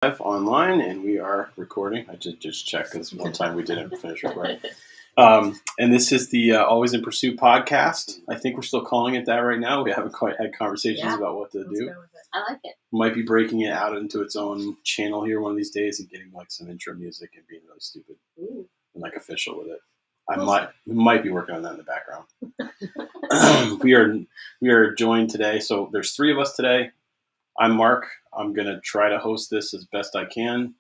live online, and we are recording. I just checked because one time we didn't finish recording. And this is the Always in Pursuit podcast. I think we're still calling it that right now. We haven't quite had conversations about what to do. I like it. Might be breaking it out into its own channel here one of these days and getting like some intro music and being really stupid and like official with it. We might be working on that in the background. We are joined today. So there's three of us today. I'm Mark. I'm going to try to host this as best I can.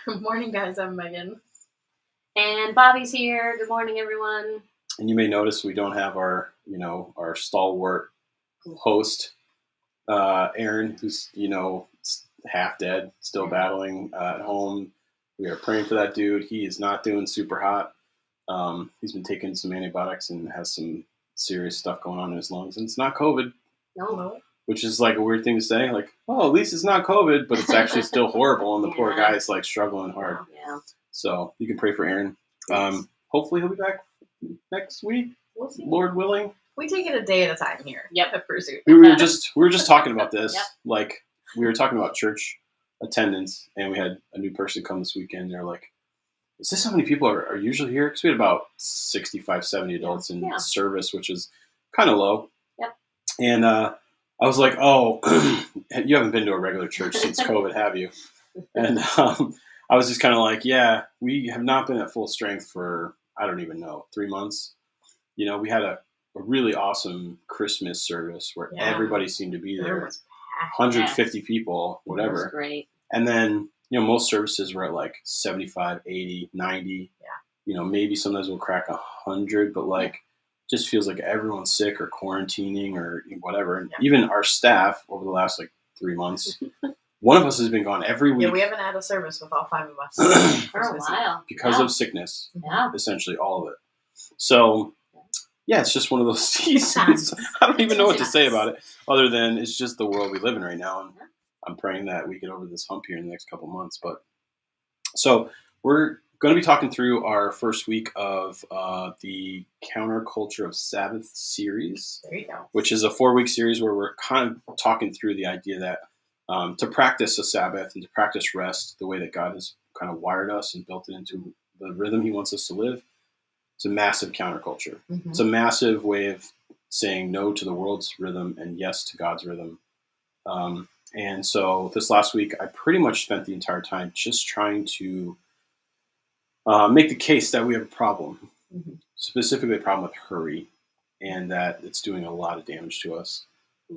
Good morning, guys. I'm Megan. And Bobby's here. Good morning, everyone. And you may notice we don't have our stalwart host, Aaron, who's, half dead, still battling at home. We are praying for that dude. He is not doing super hot. He's been taking some antibiotics and has some serious stuff going on in his lungs. And it's not COVID. No. Which is like a weird thing to say. Like, oh, at least it's not COVID, but it's actually still horrible. And the poor guy's like struggling hard. Yeah. So you can pray for Aaron. Hopefully he'll be back next week. We'll see. Lord willing. We take it a day at a time here. Yep. At Pursuit. We were just talking about this. Yep. Like we were talking about church attendance, and we had a new person come this weekend. They're like, is this how many people are usually here? Because we had about 65, 70 adults in service, which is kind of low. Yep. And I was like, oh, you haven't been to a regular church since COVID, have you? And I was just kind of like, yeah, we have not been at full strength for, I don't even know, 3 months. We had a really awesome Christmas service where everybody seemed to be there. 150 people, whatever. That was great. And then, most services were at like 75, 80, 90. Yeah. Maybe sometimes we'll crack 100, but like, just feels like everyone's sick or quarantining or whatever. And even our staff over the last like 3 months, one of us has been gone every week. Yeah, we haven't had a service with all 5 of us for a while because of sickness. Yeah, essentially all of it. So yeah, it's just one of those seasons. I don't even know what to say about it other than it's just the world we live in right now. And I'm praying that we get over this hump here in the next couple months. But so we're going to be talking through our first week of the Counter Culture of Sabbath series, There you go. which is a 4-week series where we're kind of talking through the idea that to practice a Sabbath and to practice rest the way that God has kind of wired us and built it into the rhythm he wants us to live. It's a massive counterculture. Mm-hmm. It's a massive way of saying no to the world's rhythm and yes to God's rhythm. And so this last week, I pretty much spent the entire time just trying to make the case that we have a problem, specifically a problem with hurry, and that it's doing a lot of damage to us.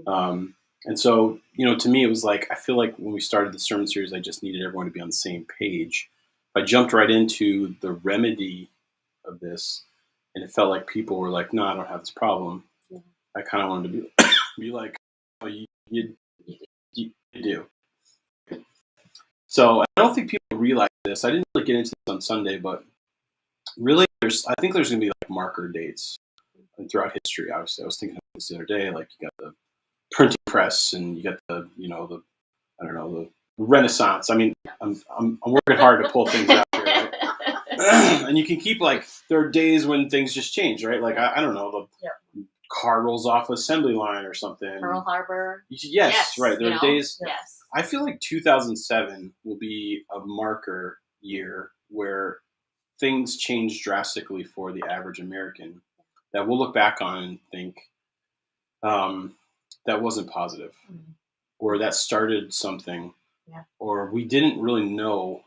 And so, to me, it was like, I feel like when we started the sermon series, I just needed everyone to be on the same page. I jumped right into the remedy of this, and it felt like people were like, no, I don't have this problem. Yeah. I kind of wanted to be like, oh, you do. So I don't think people realize this. I didn't really get into this on Sunday, but really, I think there's going to be like marker dates throughout history. Obviously, I was thinking of this the other day. Like you got the printing press, and you got the the Renaissance. I mean, I'm working hard to pull things out here, right? And you can keep like there are days when things just change, right? Like I don't know, the car rolls off assembly line or something. Pearl Harbor. Yes, right. There are days. Yes. I feel like 2007 will be a marker year where things change drastically for the average American that we'll look back on and think that wasn't positive, or that started something, or we didn't really know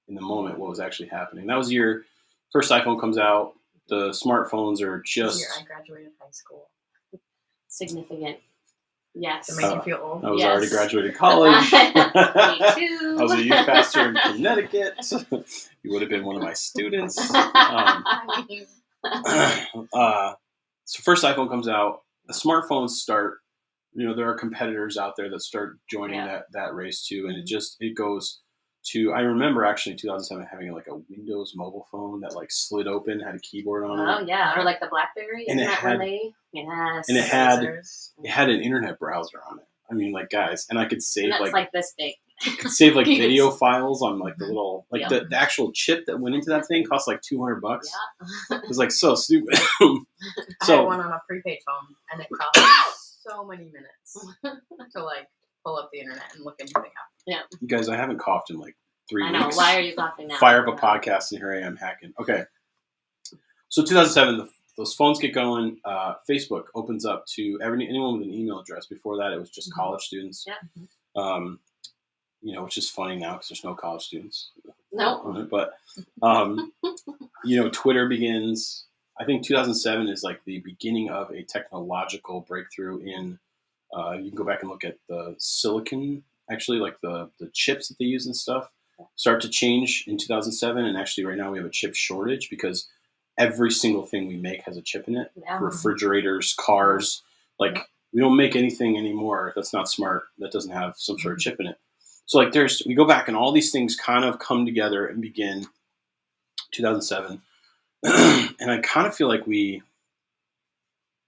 in the moment what was actually happening. That was your first iPhone comes out. The smartphones are just... This year I graduated high school. Significant. Yes. To make you feel old. I was already graduated college. Me too. I was a youth pastor in Connecticut. You would have been one of my students. So first iPhone comes out. The smartphones start, there are competitors out there that start joining that race too. And it goes to, I remember actually in 2007 having like a Windows mobile phone that like slid open, had a keyboard on it. Oh yeah, or like the BlackBerry. And it had an internet browser on it. I mean, like guys, and I could save like this big. I could save like video files on like the little the actual chip that went into that thing cost like $200. Yeah. It was like so stupid. I had one on a prepaid phone, and it cost so many minutes to like pull up the internet and look anything up. You guys, I haven't coughed in like 3 I weeks. know. Why are you coughing now? Fire up a podcast, and here I am hacking. Okay. So 2007, those phones get going. Facebook opens up to anyone with an email address. Before that, it was just college students. Yeah. Which is funny now because there's no college students. No. But, Twitter begins. I think 2007 is like the beginning of a technological breakthrough in, you can go back and look at the silicon, actually, like the chips that they use and stuff start to change in 2007. And actually right now we have a chip shortage because every single thing we make has a chip in it. Yeah. Refrigerators, cars, we don't make anything anymore that's not smart, that doesn't have some sort of chip in it. So we go back and all these things kind of come together and begin 2007. And I kind of feel like we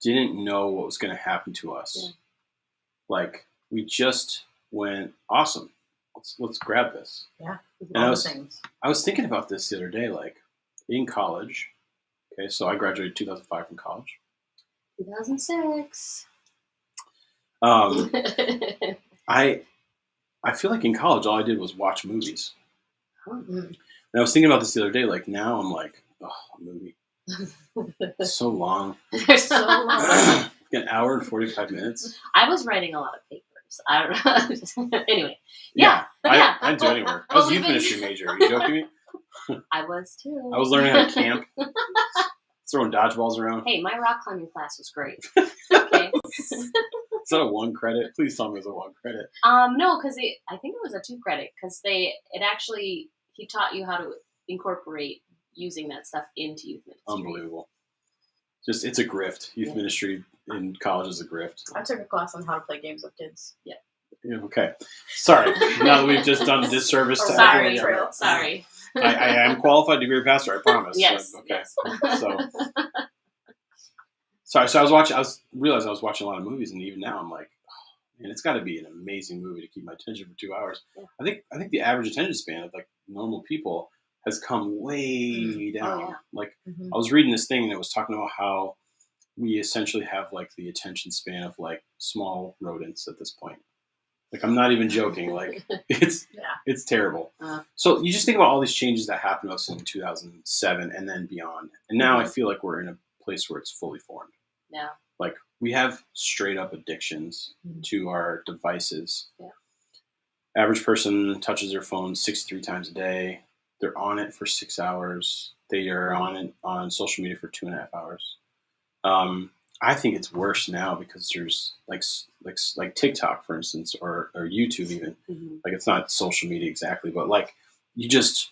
didn't know what was going to happen to us. Yeah. Like we just went, awesome. Let's grab this. Yeah. And All the things. I was thinking about this the other day, like in college. Okay, so I graduated 2005 from college. 2006. I feel like in college all I did was watch movies. Mm-hmm. And I was thinking about this the other day. Like now I'm like, oh, a movie. It's so long. They're so long. An hour and 45 minutes. I was writing a lot of papers. I don't know. Anyway. Yeah. I didn't do any work. I was a youth ministry major. Are you joking me? I was too. I was learning how to camp. Throwing dodgeballs around. Hey, my rock climbing class was great. Okay. Is that a 1 credit? Please tell me it was a 1 credit. No, because I think it was a 2 credit because he taught you how to incorporate using that stuff into youth ministry. Unbelievable. It's a grift. Youth ministry in college is a grift. I took a class on how to play games with kids. Yeah. Okay. Sorry. Now that we've just done a disservice to everyone. Sorry. I am qualified degree pastor, I promise. Yes. Okay. Yes. So sorry. So I realized I was watching a lot of movies, and even now I'm like, oh, man, it's got to be an amazing movie to keep my attention for 2 hours. Yeah. I think the average attention span of like normal people has come way down. Oh, yeah. Like I was reading this thing and it was talking about how we essentially have like the attention span of like small rodents at this point. Like I'm not even joking. Like it's terrible. So you just think about all these changes that happened to us in 2007 and then beyond. And now I feel like we're in a place where it's fully formed. Yeah. Like we have straight up addictions to our devices. Yeah. Average person touches their phone 63 times a day. They're on it for 6 hours. They are on it on social media for 2.5 hours. I think it's worse now because there's like TikTok, for instance, or YouTube even. Mm-hmm. Like it's not social media exactly, but like you just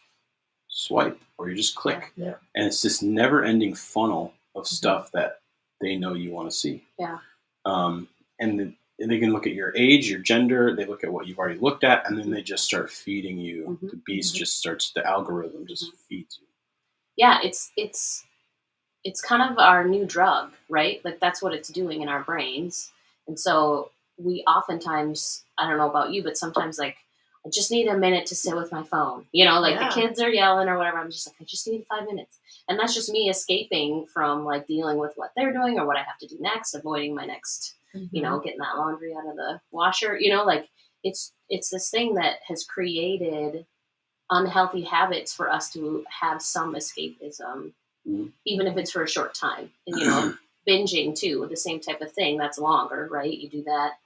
swipe or you just click, and it's this never-ending funnel of stuff that they know you want to see. Yeah. And they can look at your age, your gender. They look at what you've already looked at, and then they just start feeding you. Mm-hmm. The beast just starts. The algorithm just feeds you. Yeah, it's kind of our new drug, right? Like that's what it's doing in our brains. And so we oftentimes, I don't know about you, but sometimes like I just need a minute to sit with my phone. The kids are yelling or whatever. I'm just like, I just need 5 minutes. And that's just me escaping from like dealing with what they're doing or what I have to do next, avoiding my next, getting that laundry out of the washer. It's this thing that has created unhealthy habits for us to have some escapism. Even if it's for a short time. And, binging, too, the same type of thing. That's longer, right? You do that.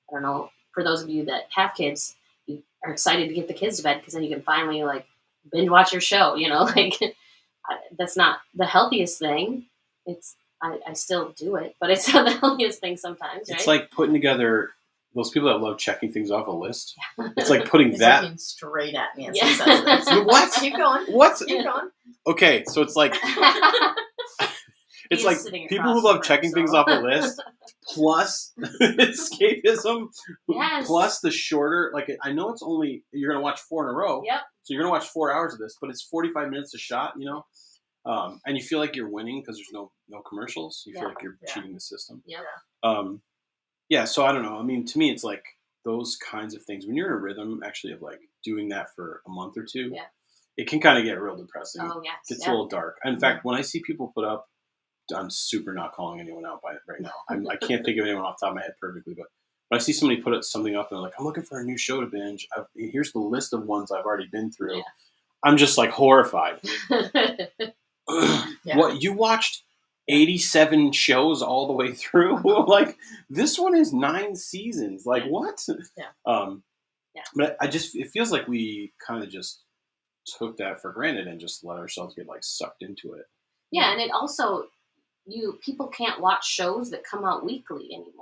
I don't know. For those of you that have kids, you are excited to get the kids to bed because then you can finally, binge watch your show, That's not the healthiest thing. I still do it, but it's not the healthiest thing sometimes, right? It's like putting together those people that love checking things off a list. Yeah. It's like putting He's that... looking straight at me as he says this. What? Keep going. What? Keep going. Okay, so it's like... It's like people who love checking things off a list, plus escapism, plus the shorter... I know it's only... You're going to watch 4 in a row. Yep. So you're going to watch 4 hours of this, but it's 45 minutes a shot, and you feel like you're winning because there's no commercials. You feel like you're cheating the system. Yeah. So I don't know. I mean, to me, it's like those kinds of things. When you're in a rhythm, actually, of doing that for a month or two, it can kind of get real depressing. Oh, yes. It gets a little dark. In fact, when I see people put up, I'm super not calling anyone out by it right now. I can't think of anyone off the top of my head perfectly, but When I see somebody put something up and they're like, I'm looking for a new show to binge. Here's the list of ones I've already been through. Yeah. I'm just like horrified. Yeah. What, you watched 87 shows all the way through? Like, this one is 9 seasons. Like, what? Yeah. But it feels like we kind of just took that for granted and just let ourselves get like sucked into it. Yeah, and it also, people can't watch shows that come out weekly anymore.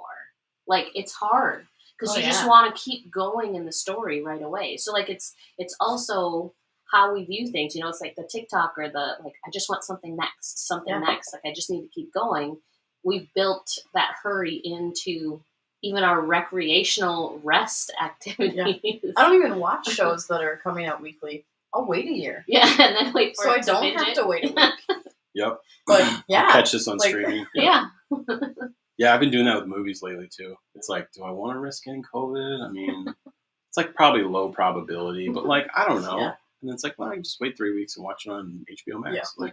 Like, it's hard because you just want to keep going in the story right away. So like it's also how we view things. It's like the TikTok or the like. I just want something next. Like I just need to keep going. We've built that hurry into even our recreational rest activities. Yeah. I don't even watch shows that are coming out weekly. I'll wait a year. Yeah, and then wait for so it I don't have to wait a week. Yep. But yeah, I'll catch this on streaming. Yeah. Yeah, I've been doing that with movies lately too. It's like, do I want to risk getting COVID? I mean, it's like probably low probability, but like, I don't know. Yeah. And it's like, well, I can just wait 3 weeks and watch it on HBO Max. Yeah.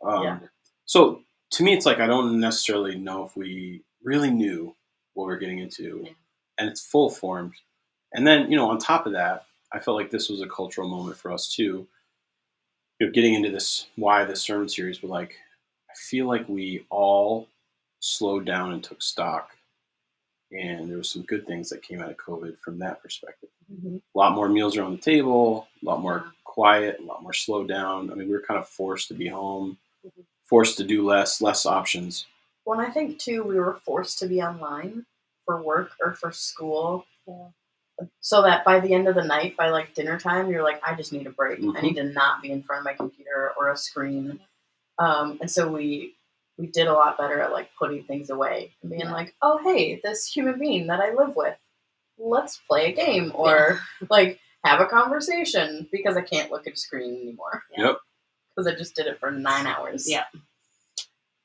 Like, So to me, it's like, I don't necessarily know if we really knew what we're getting into, and it's full formed. And then, on top of that, I felt like this was a cultural moment for us too. Getting into this sermon series, but like, I feel like we all slowed down and took stock, and there were some good things that came out of COVID from that perspective. Mm-hmm. A lot more meals are on the table, a lot more quiet, a lot more slowed down. I mean, we were kind of forced to be home, forced to do less options. Well, I think too, we were forced to be online for work or for school. Yeah. So that by the end of the night, by like dinner time, you're like, I just need a break. Mm-hmm. I need to not be in front of my computer or a screen. And so we did a lot better at like putting things away and being like, oh, hey, this human being that I live with, let's play a game or like have a conversation because I can't look at a screen anymore. Yep. Because I just did it for 9 hours. Yeah.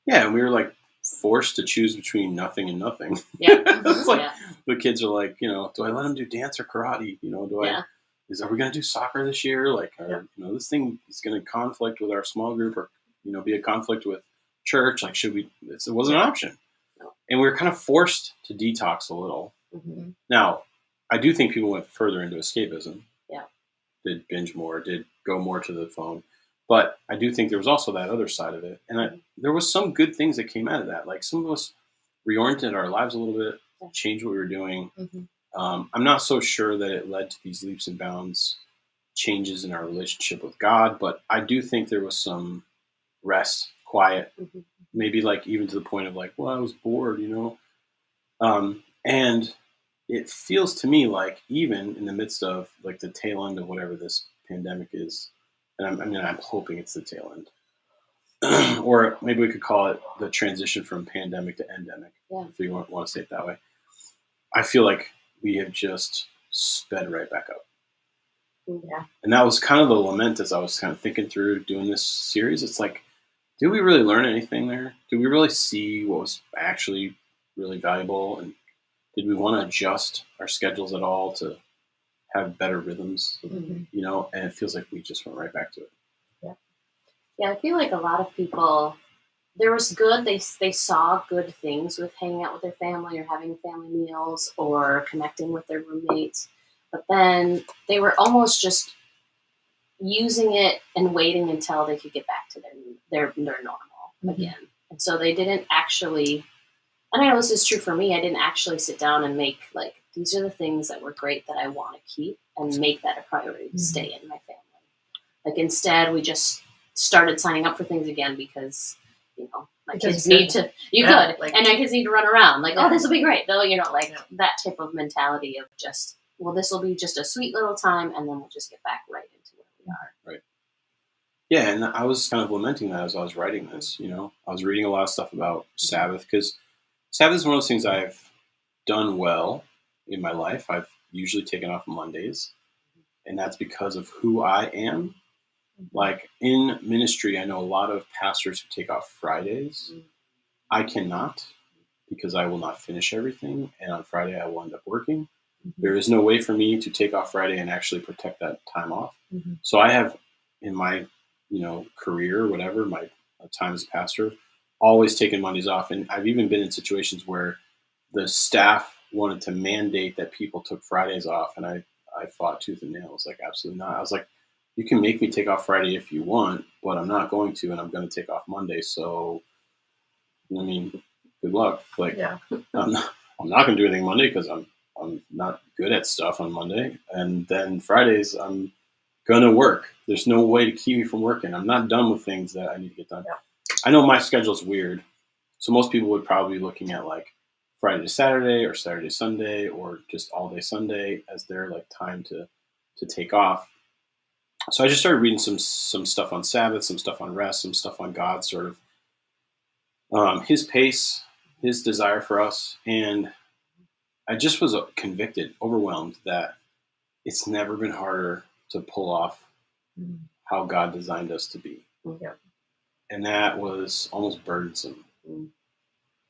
Yeah, and we were like forced to choose between nothing and nothing. Yeah. It's like the kids are like, do I let them do dance or karate? Are we going to do soccer this year? Like, this thing is going to conflict with our small group or, be a conflict with church. Like, should we? It wasn't an option. No. And we were kind of forced to detox a little. Mm-hmm. Now, I do think people went further into escapism. Yeah. Did binge more, did go more to the phone. But I do think there was also that other side of it. And there was some good things that came out of that. Like, some of us reoriented our lives a little bit, changed what we were doing. Mm-hmm. I'm not so sure that it led to these leaps and bounds changes in our relationship with God, but I do think there was some rest, quiet, maybe like even to the point of like, well, I was bored, and it feels to me like even in the midst of like the tail end of whatever this pandemic is, and I'm hoping it's the tail end, or maybe we could call it the transition from pandemic to endemic, if you want to say it that way. I feel like we have just sped right back up. Yeah. And that was kind of the lament as I was kind of thinking through doing this series. It's like, did we really learn anything there? Did we really see what was actually really valuable? And did we want to adjust our schedules at all to have better rhythms? And it feels like we just went right back to it. Yeah, I feel like a lot of people, there was good, they saw good things with hanging out with their family or having family meals or connecting with their roommates. But then they were almost just using it and waiting until they could get back to their normal again. And so they didn't actually, and I know this is true for me, I didn't actually sit down and make like, these are the things that were great that I want to keep and make that a priority to stay in my family. Like instead we just started signing up for things again because, my kids need to, and my kids need to run around. Like, oh, this will be great. They'll, that type of mentality of just, well, this will be just a sweet little time, and then we'll just get back right into where we are. Right. Yeah, and I was kind of lamenting that as I was writing this. I was reading a lot of stuff about Sabbath, because Sabbath is one of those things I've done well in my life. I've usually taken off Mondays, and that's because of who I am. Like in ministry, I know a lot of pastors who take off Fridays. I cannot, because I will not finish everything, and on Friday I will end up working. There is no way for me to take off Friday and actually protect that time off. So I have, in my, career, whatever, my time as a pastor, always taken Mondays off. And I've even been in situations where the staff wanted to mandate that people took Fridays off, and I fought tooth and nail. I was like, absolutely not. I was like, you can make me take off Friday if you want, but I'm not going to, and I'm going to take off Monday. So, I mean, good luck. Like, Yeah. I'm not going to do anything Monday because I'm not good at stuff on Monday, and then Fridays I'm going to work. There's no way to keep me from working. I'm not done with things that I need to get done. Yeah. I know my schedule's weird, so most people would probably be looking at like Friday to Saturday or Saturday to Sunday or just all day Sunday as their like time to take off. So I just started reading some stuff on Sabbath, some stuff on rest, some stuff on God, sort of his pace, his desire for us, and I just was convicted, overwhelmed that it's never been harder to pull off how God designed us to be, Yeah. and that was almost burdensome. You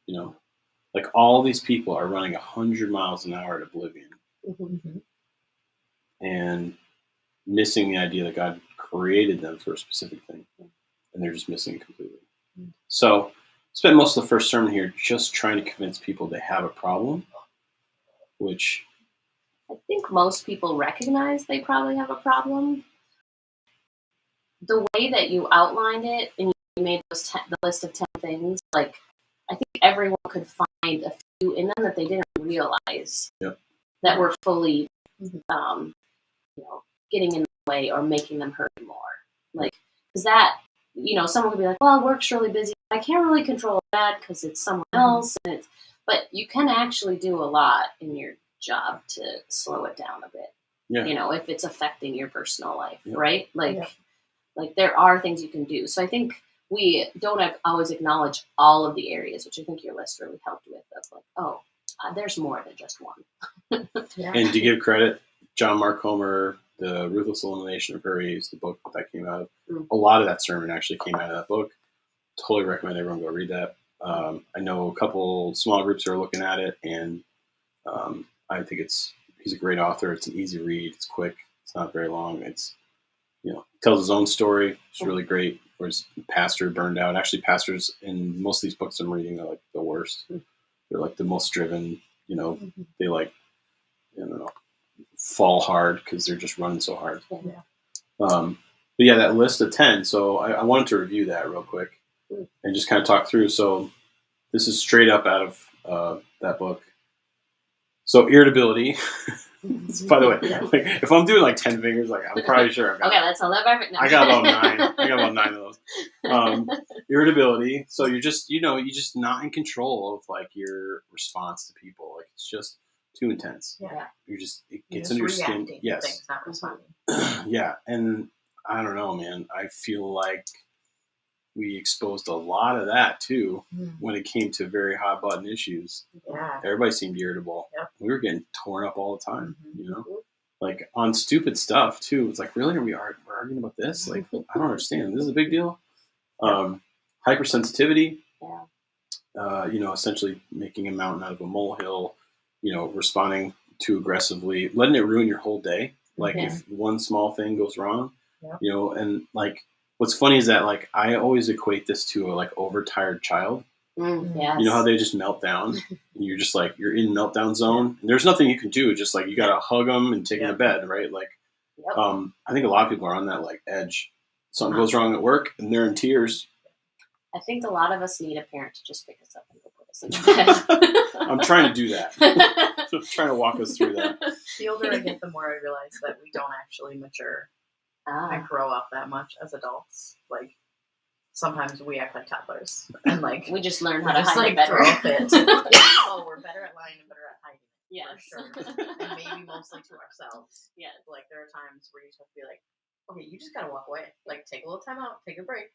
know, like all these people are running 100 miles an hour at oblivion, Mm-hmm. and missing the idea that God created them for a specific thing, and they're just missing it completely. So, spent most of the first sermon here just trying to convince people they have a problem, which I think most people recognize they probably have a problem. The way that you outlined it and you made the list of 10 things, like, I think everyone could find a few in them that they didn't realize that were fully, getting in the way or making them hurt more. Like, because that, someone could be like, well, work's really busy. I can't really control that because it's someone else. But you can actually do a lot in your job to slow it down a bit. Yeah. If it's affecting your personal life, Yeah. right? Like there are things you can do. So I think we don't always acknowledge all of the areas, which I think your list really helped with. Of like, there's more than just one. Yeah. And to give credit, John Mark Comer, The Ruthless Elimination of Hurries, the book that came out of, a lot of that sermon actually came out of that book. Totally recommend everyone go read that. I know a couple small groups are looking at it, and I think he's a great author. It's an easy read. It's quick. It's not very long. It's tells his own story. It's really great. Where his pastor burned out. Actually, pastors in most of these books I'm reading are like the worst. They're like the most driven. They like fall hard because they're just running so hard. Yeah. But yeah, that list of 10. So I wanted to review that real quick and just kind of talk through. So this is straight up out of that book. So irritability. By the way, like, if I'm doing like 10 fingers, like I'm probably sure I've got. Okay, that's not that perfect. No. I got about 9. I got about 9 of those. Irritability. So you're just, you're just not in control of like your response to people. Like it's just too intense. Yeah. It gets under your skin. Yes. Things, not responding. Yeah, and I don't know, man. I feel like we exposed a lot of that too when it came to very hot button issues. Yeah. Everybody seemed irritable. Yep. We were getting torn up all the time, like on stupid stuff too. It's like, really, we're arguing about this? Like, I don't understand. This is a big deal. Hypersensitivity. Yeah. Essentially making a mountain out of a molehill. Responding too aggressively, letting it ruin your whole day. Like if one small thing goes wrong, and like what's funny is that like I always equate this to a like overtired child. Yes. You know how they just melt down, and you're just like you're in meltdown zone. And there's nothing you can do. Just like you gotta hug them and take them to bed, right? Like, I think a lot of people are on that like edge. Something goes wrong at work, and they're in tears. I think a lot of us need a parent to just pick us up and go put us in bed. I'm trying to do that. I'm trying to walk us through that. The older I get, the more I realize that we don't actually mature and grow up that much as adults. Like sometimes we act like toddlers, and like we just learn how to just hide like it better. throw a fit. Oh, we're better at lying and better at hiding. Yeah, for sure. And maybe mostly to ourselves. Yeah, like there are times where you just have to be like, okay, you just gotta walk away. Like take a little time out, take a break.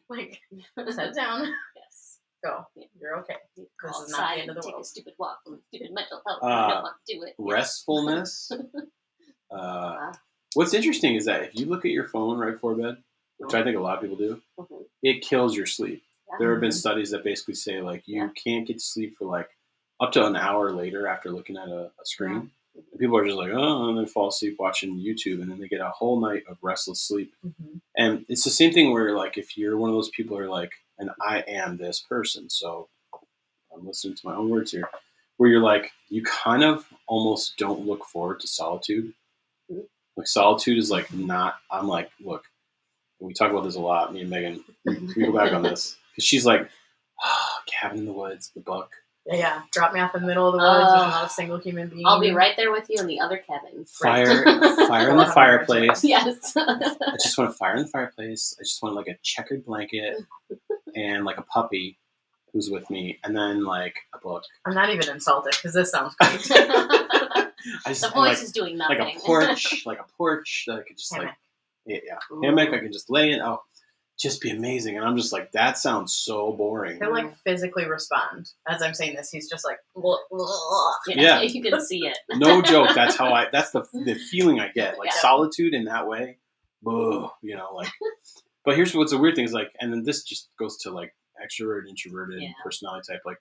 Like sit down. Yes. Go. You're okay. Go this is not the end of the take world. a stupid walk from stupid mental health. I don't want to do it. Restfulness. What's interesting is that if you look at your phone right before bed, which I think a lot of people do, it kills your sleep. There have been studies that basically say like you can't get to sleep for like up to an hour later after looking at a screen. And people are just like, oh, and they fall asleep watching YouTube, and then they get a whole night of restless sleep. And it's the same thing where like if you're one of those people who are like, and I am this person, so I'm listening to my own words here. where you're like, you kind of almost don't look forward to solitude. Mhm. Like solitude is like not. I'm like, look, we talk about this a lot. Me and Megan, we go back on this because she's like, cabin in the woods, the book. Yeah. Drop me off in the middle of the woods with not a single human being. I'll be right there with you in the other cabin. Fire in the fireplace. Yes. I just want a fire in the fireplace. I just want like a checkered blanket and like a puppy who's with me, and then like a book. I'm not even insulted because this sounds great. The voice is doing nothing. Like a porch that I could just Hammock. like, hammock. I can just lay in. Oh, just be amazing. And I'm just like, that sounds so boring. He'll like physically respond as I'm saying this. He's just like, Yeah. You can see it. No joke. That's the feeling I get. Like Yeah. solitude in that way. Ugh, like. But here's what's the weird thing is like, and then this just goes to like extroverted, introverted personality type. Like,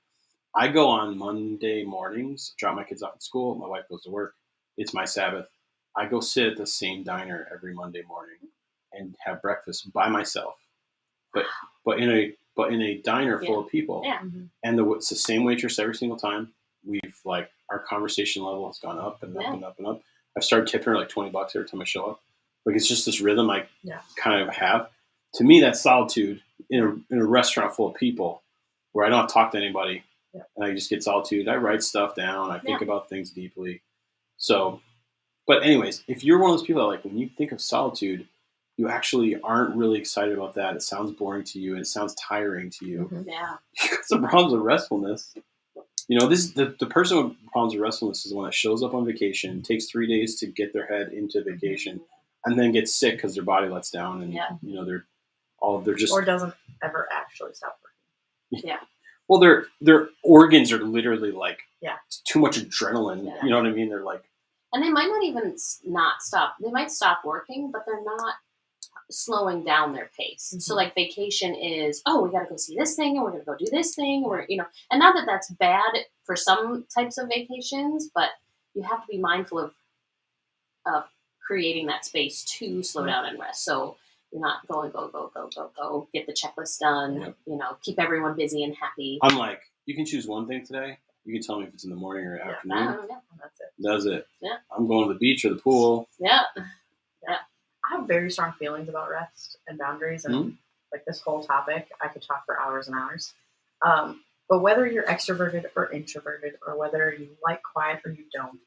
I go on Monday mornings, drop my kids off at school. My wife goes to work. It's my Sabbath. I go sit at the same diner every Monday morning and have breakfast by myself. But in a diner full of people. Yeah. And it's the same waitress every single time. We've like our conversation level has gone up and up and up and up. I've started tipping her like $20 every time I show up. Like it's just this rhythm I kind of have. To me, that's solitude in a restaurant full of people where I don't have to talk to anybody and I just get solitude. I write stuff down. I think about things deeply. So, but anyways, if you're one of those people that like when you think of solitude, you actually aren't really excited about that. It sounds boring to you and it sounds tiring to you. Mm-hmm. Yeah. You got some problems with restfulness. This the person with problems with restfulness is the one that shows up on vacation, takes 3 days to get their head into vacation, and then gets sick because their body lets down, and they're just or doesn't ever actually stop working. Yeah. Well, their organs are literally like it's too much adrenaline. Yeah. You know what I mean? They're like, and they might not even not stop. They might stop working, but they're not slowing down their pace. Mm-hmm. So like vacation is, we got to go see this thing and we're going to go do this thing, or and not that that's bad for some types of vacations, but you have to be mindful of creating that space to slow down and rest. So you're not going go, get the checklist done, keep everyone busy and happy. I'm like, you can choose one thing today. You can tell me if it's in the morning or afternoon. That's it. Yeah. I'm going to the beach or the pool. Yeah. I have very strong feelings about rest and boundaries, and like this whole topic, I could talk for hours and hours. But whether you're extroverted or introverted, or whether you like quiet or you don't,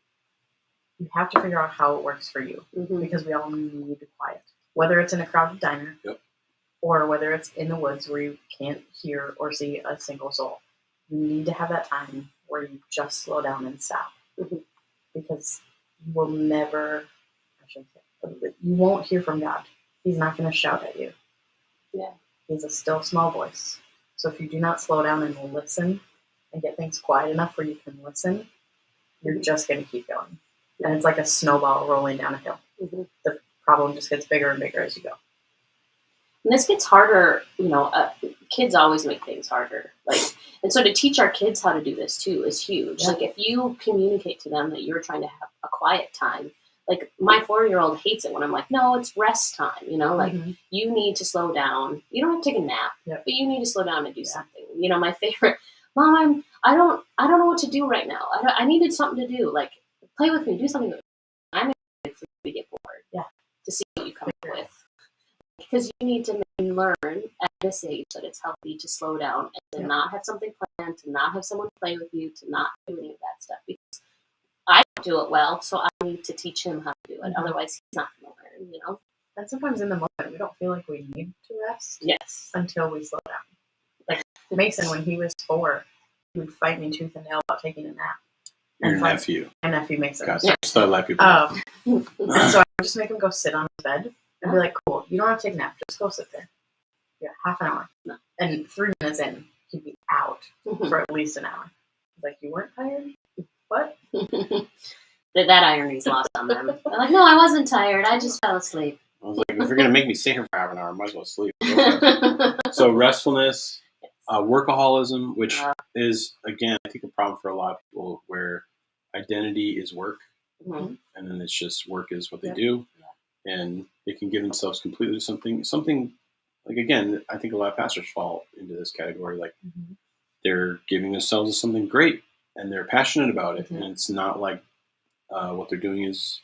you have to figure out how it works for you, because we all need quiet. Whether it's in a crowded diner, or whether it's in the woods where you can't hear or see a single soul, you need to have that time where you just slow down and stop, because you will never. You won't hear from God. He's not going to shout at you. Yeah. He's a still small voice. So if you do not slow down and listen and get things quiet enough where you can listen, you're just going to keep going. And it's like a snowball rolling down a hill. The problem just gets bigger and bigger as you go. And this gets harder, kids always make things harder. And so to teach our kids how to do this too is huge. Yeah. Like if you communicate to them that you're trying to have a quiet time, like my 4-year-old hates it when I'm like, no, it's rest time. You need to slow down. You don't have to take a nap, but you need to slow down and do something. My favorite, Mom, I don't know what to do right now. I needed something to do. Like play with me, do something. I'm excited for you to get bored. To see what you come up with. Because you need to learn at this age that it's healthy to slow down and to not have something planned, to not have someone play with you, to not do any of that stuff. Because I don't do it well, so I need to teach him how to do it. Otherwise, he's not going to learn, And sometimes in the moment, we don't feel like we need to rest. Yes. Until we slow down. Like Mason, when he was 4, he would fight me tooth and nail about taking a nap. Your nephew. My nephew Mason. God, just thought I'd let people know. And so I would just make him go sit on his bed and be like, cool, you don't have to take a nap. Just go sit there. Yeah, half an hour. No. And 3 minutes in, he'd be out for at least an hour. He's like, you weren't tired? What? That irony's lost on them. They're like, no, I wasn't tired. I just fell asleep. I was like, if you're going to make me sit here for half an hour, I might as well sleep. So restfulness, workaholism, which is, again, I think a problem for a lot of people where identity is work. And then it's just work is what they do. And they can give themselves completely to something like, again, I think a lot of pastors fall into this category. Like they're giving themselves to something great. and they're passionate about it, Mhm. and it's not like what they're doing is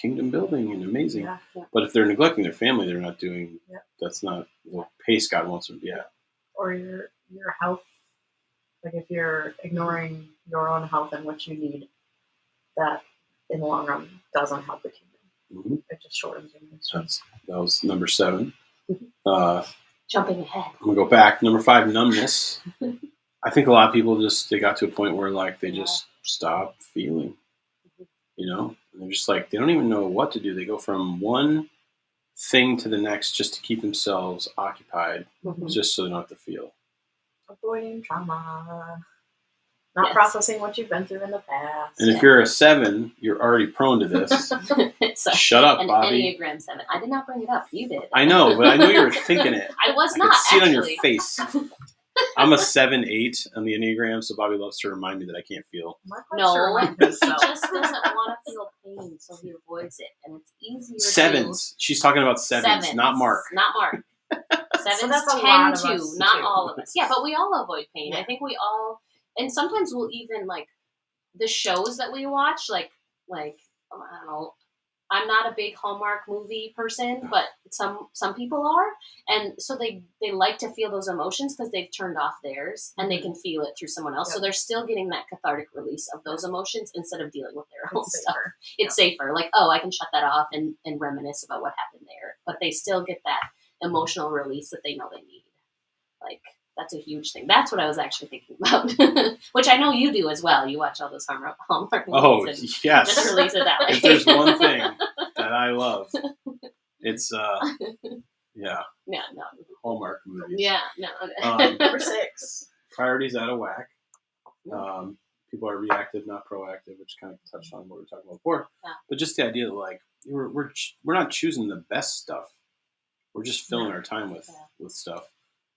kingdom building and amazing. Yeah. Yeah. But if they're neglecting their family, they're not doing. Yeah. That's not the pace God wants them. Yeah. Or your health. Like if you're ignoring your own health and what you need, that in the long run doesn't help the kingdom. hmm It just shortens your ministry. That was number 7. Mhm. Uh, Jumping ahead. I'm gonna go back. Number 5, numbness. I think a lot of people they got to a point where like they Yeah. just stop feeling, Mhm. and they're just like they don't even know what to do. They go from one thing to the next just to keep themselves occupied, Mhm. just so they don't have to feel. Avoiding trauma. Not Yes. processing what you've been through in the past. And if you're a 7, you're already prone to this. So, Shut up, an Bobby. Enneagram 7. I did not bring it up. You did. I know, but I know you were thinking it. I was I not, could see it on actually. your face. I'm a 7-8 on the Enneagram, so Bobby loves to remind me that I can't feel. No, he So. just doesn't want to feel pain, so he avoids it. And it's easier Sevens. She's talking about sevens, not Mark. Not Mark. Sevens that's a lot tend of to, us, not too. all of us. Yeah, but we all avoid pain. Yeah. I think we all, and sometimes we'll even, like, the shows that we watch, like I don't know, I'm not a big Hallmark movie person, but some people are, and so they like to feel those emotions because they've turned off theirs and they can feel it through someone else. Yep. So they're still getting that cathartic release of those emotions instead of dealing with their own It's stuff. safer. It's safer. Like, oh, I can shut that off and reminisce about what happened there, but they still get that emotional release that they know they need. Like, that's a huge thing. That's what I was actually thinking about, which I know you do as well. You watch all those Hallmark movies. Oh, and yes. just release it that way. If there's one thing that I love, it's, yeah, no. Hallmark movies. Yeah, no. Number 6. Priorities out of whack. People are reactive, not proactive, which kind of touched on what we were talking about before. Yeah. But just the idea that, like, we're not choosing the best stuff. We're just filling our time with stuff.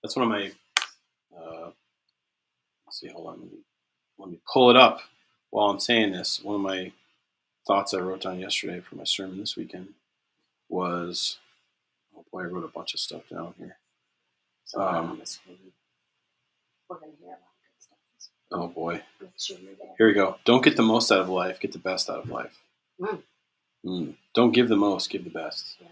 That's one of my, let's see, hold on. Let me pull it up while I'm saying this. One of my thoughts I wrote down yesterday for my sermon this weekend was, oh boy, I wrote a bunch of stuff down here. So on the screen, we're going to hear a lot of good stuff. Oh boy. Make sure you're there. Here we go. Don't get the most out of life, get the best out of life. Don't give the most, give the best. Yeah.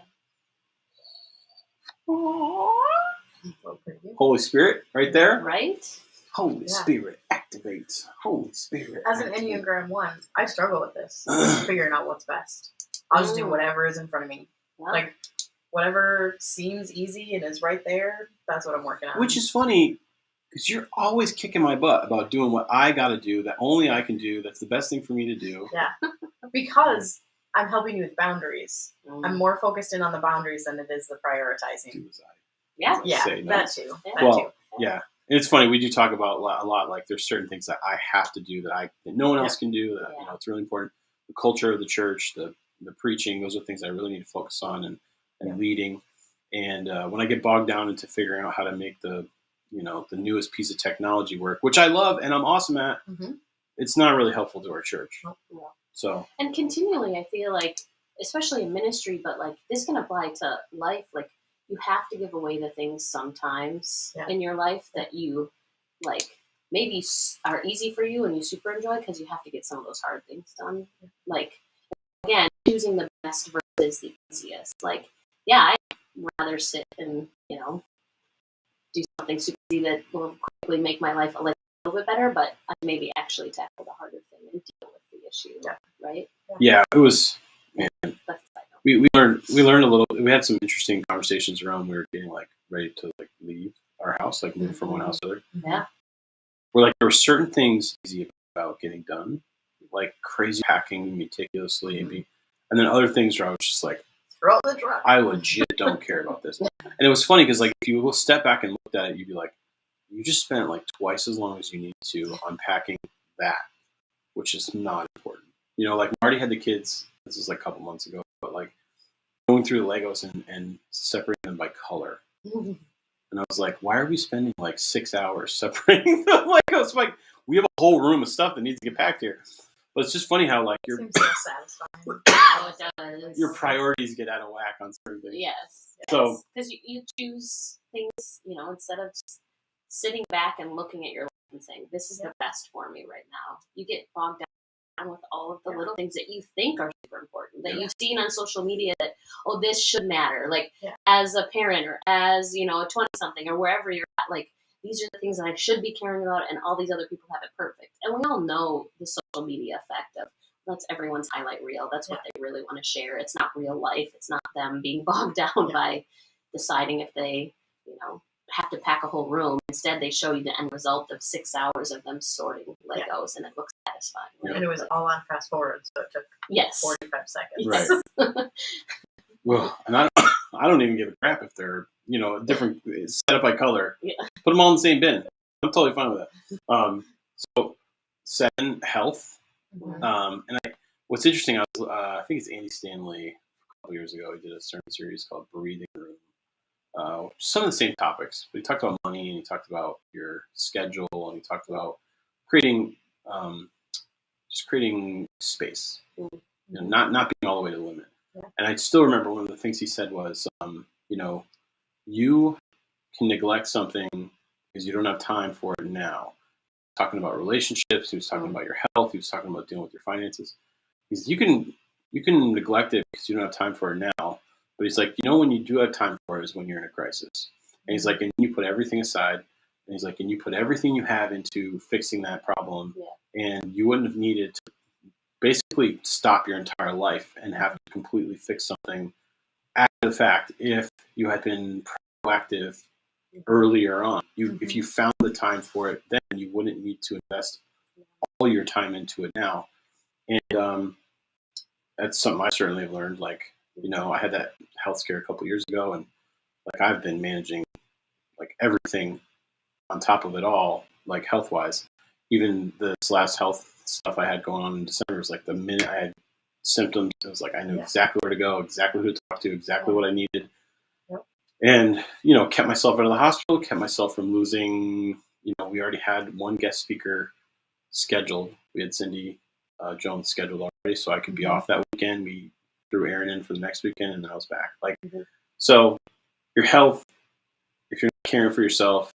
Holy Spirit, right there. Right? Holy Spirit, activate. Holy Spirit. As an Enneagram 1, I struggle with this. Figuring out what's best. I'll just do whatever is in front of me. Wow. Like, whatever seems easy and is right there, that's what I'm working on. Which is funny, because you're always kicking my butt about doing what I got to do, that only I can do, that's the best thing for me to do. Yeah. Because I'm helping you with boundaries. I'm more focused in on the boundaries than it is the prioritizing. Do as I Yeah. say, no. That too. Yeah. That Well, too. yeah. And it's funny, we do talk about a lot, like there's certain things that I have to do that no one else can do, that it's really important. The culture of the church, the preaching, those are things I really need to focus on and leading. And when I get bogged down into figuring out how to make the newest piece of technology work, which I love and I'm awesome at, it's not really helpful to our church. Yeah. So, and continually, I feel like, especially in ministry, but like this can apply to life. Like, you have to give away the things sometimes in your life that you like maybe are easy for you and you super enjoy, because you have to get some of those hard things done. Like, again, choosing the best versus the easiest. Like, yeah, I'd rather sit and do something super easy that will quickly make my life a little bit better, but I maybe actually tackle the harder thing and deal with the issue, right? Yeah, it was. Man, that's we learned a little. We had some interesting conversations around. We were getting like ready to like leave our house, like move from one house to the other. Yeah. Where like there were certain things easy about getting done, like crazy packing meticulously, and then other things where I was just like, throw the truck. I legit don't care about this. And it was funny because like if you will step back and look at it, you'd be like, you just spent like twice as long as you need to unpacking that, which is not important. Like Marty had the kids. This was like a couple months ago, but like going through the Legos and separating them by color. And I was like, why are we spending like 6 hours separating the Legos? Like, we have a whole room of stuff that needs to get packed here. But it's just funny how like Seems so satisfying. Oh, it does. your priorities get out of whack on certain things. Yes. So because you choose things, instead of just sitting back and looking at your life and saying, this is the best for me right now. You get bogged down with all of the little things that you think are super important, that you've seen on social media that, oh, this should matter. Like as a parent or as, you know, a 20-something or wherever you're at, like these are the things that I should be caring about, and all these other people have it perfect. And we all know the social media effect of that's everyone's highlight reel. That's what they really want to share. It's not real life. It's not them being bogged down by deciding if they, you know, have to pack a whole room. Instead, they show you the end result of 6 hours of them sorting Legos, and it looks satisfying. Right? And it was all on fast forward, so it took 45 seconds. Right. Well, and I don't even give a crap if they're, you know, different, set up by color. Yeah. Put them all in the same bin. I'm totally fine with that. So 7, health. And what's interesting, I think it's Andy Stanley a couple years ago. He did a sermon series called Breathing Room. Some of the same topics. But he talked about money, and he talked about your schedule, and he talked about creating space. You know, not being all the way to the limit. Yeah. And I still remember one of the things he said was, you know, you can neglect something because you don't have time for it now. Talking about relationships, he was talking about your health, he was talking about dealing with your finances. He's you can neglect it because you don't have time for it now. But he's like, you know, when you do have time for it is when you're in a crisis. And he's like, and you put everything aside. And he's like, and you put everything you have into fixing that problem. Yeah. And you wouldn't have needed to basically stop your entire life and have to completely fix something after the fact if you had been proactive earlier on. If you found the time for it, then you wouldn't need to invest all your time into it now. And that's something I certainly have learned. Like, you know, I had that health scare a couple years ago, and like I've been managing like everything on top of it all, like health wise. Even this last health stuff I had going on in December was like the minute I had symptoms, it was like I knew exactly where to go, exactly who to talk to, exactly what I needed. And, you know, kept myself out of the hospital, kept myself from losing, you know, we already had one guest speaker scheduled. We had Cindy Jones scheduled already, so I could be off that weekend. We threw Aaron in for the next weekend, and then I was back. Like, so your health, if you're not caring for yourself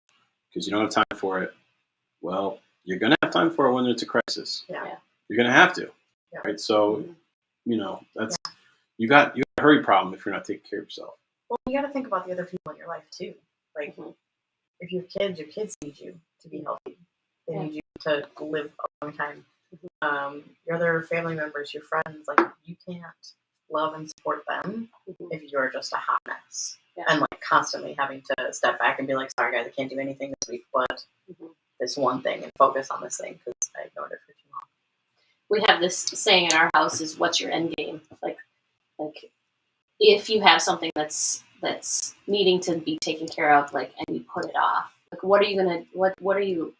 because you don't have time for it, well, you're going to have time for it when it's a crisis. Yeah. You're going to have to, right? So, you know, that's, you got a hurry problem if you're not taking care of yourself. Well, you got to think about the other people in your life too. Like, if you have kids, your kids need you to be healthy. They need you to live a long time. Your other family members, your friends, like you can't love and support them if you're just a hot mess and like constantly having to step back and be like, sorry guys, I can't do anything this week, but this one thing and focus on this thing because I ignored it for too long. We have this saying in our house is, what's your end game? Like if you have something that's needing to be taken care of, like, and you put it off, like, what are you gonna, what are you,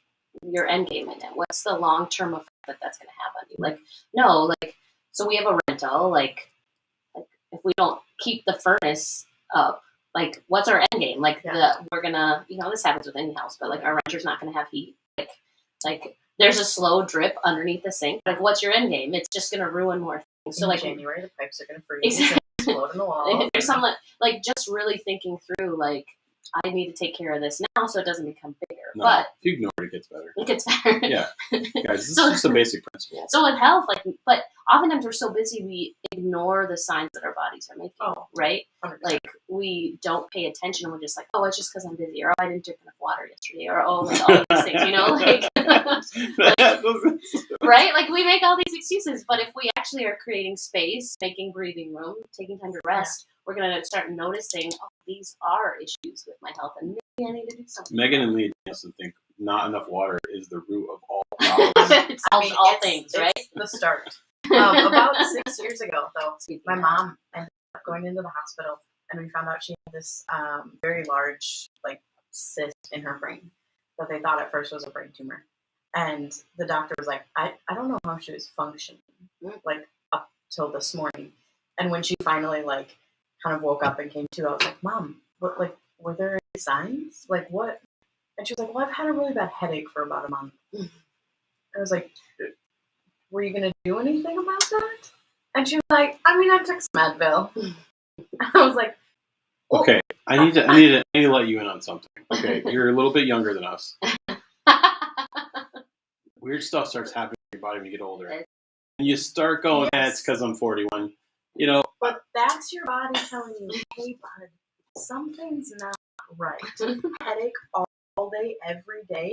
your end game in it? What's the long term effect that's gonna have on you? Like, no, like, so we have a rental, like if we don't keep the furnace up, like, what's our end game? Like, we're gonna, you know, this happens with any house, but like our renter's not gonna have heat. Like there's a slow drip underneath the sink. Like, what's your end game? It's just gonna ruin more things. So, like, in January, the pipes are gonna freeze. Exactly. Explode in the wall. There's some, like, just really thinking through, like, I need to take care of this now so it doesn't become bigger. No, but if you ignore it, it gets better. It gets better. Yeah. Guys, this is just a basic principle. So with health, like, but oftentimes we're so busy we ignore the signs that our bodies are making, right? 100%. Like, we don't pay attention. We're just like, oh, it's just because I'm busy, or oh, I didn't drink enough water yesterday, or oh, like all these things, you know? Like, right? Like, we make all these excuses, but if we actually are creating space, making breathing room, taking time to rest, we're going to start noticing, oh, these are issues with my health, and maybe I need to do something. Megan and Lee Nielsen think not enough water is the root of all problems. It solves all things, right? It's the start. About 6 years ago, though, my mom ended up going into the hospital, and we found out she had this very large, like, cyst in her brain that they thought at first was a brain tumor. And the doctor was like, I don't know how she was functioning, like, up till this morning. And when she finally, like, kind of woke up and came to, I was like, Mom, what, like, were there any signs? Like, what? And she was like, well, I've had a really bad headache for about a month. I was like, were you going to do anything about that? And she was like, I mean, I took some Advil. I was like, oh. Okay, I need to let you in on something. Okay, you're a little bit younger than us. weird stuff starts happening in your body when you get older. And you start going, it's because I'm 41. You know. But that's your body telling you, hey, bud, something's not right. Headache all day, every day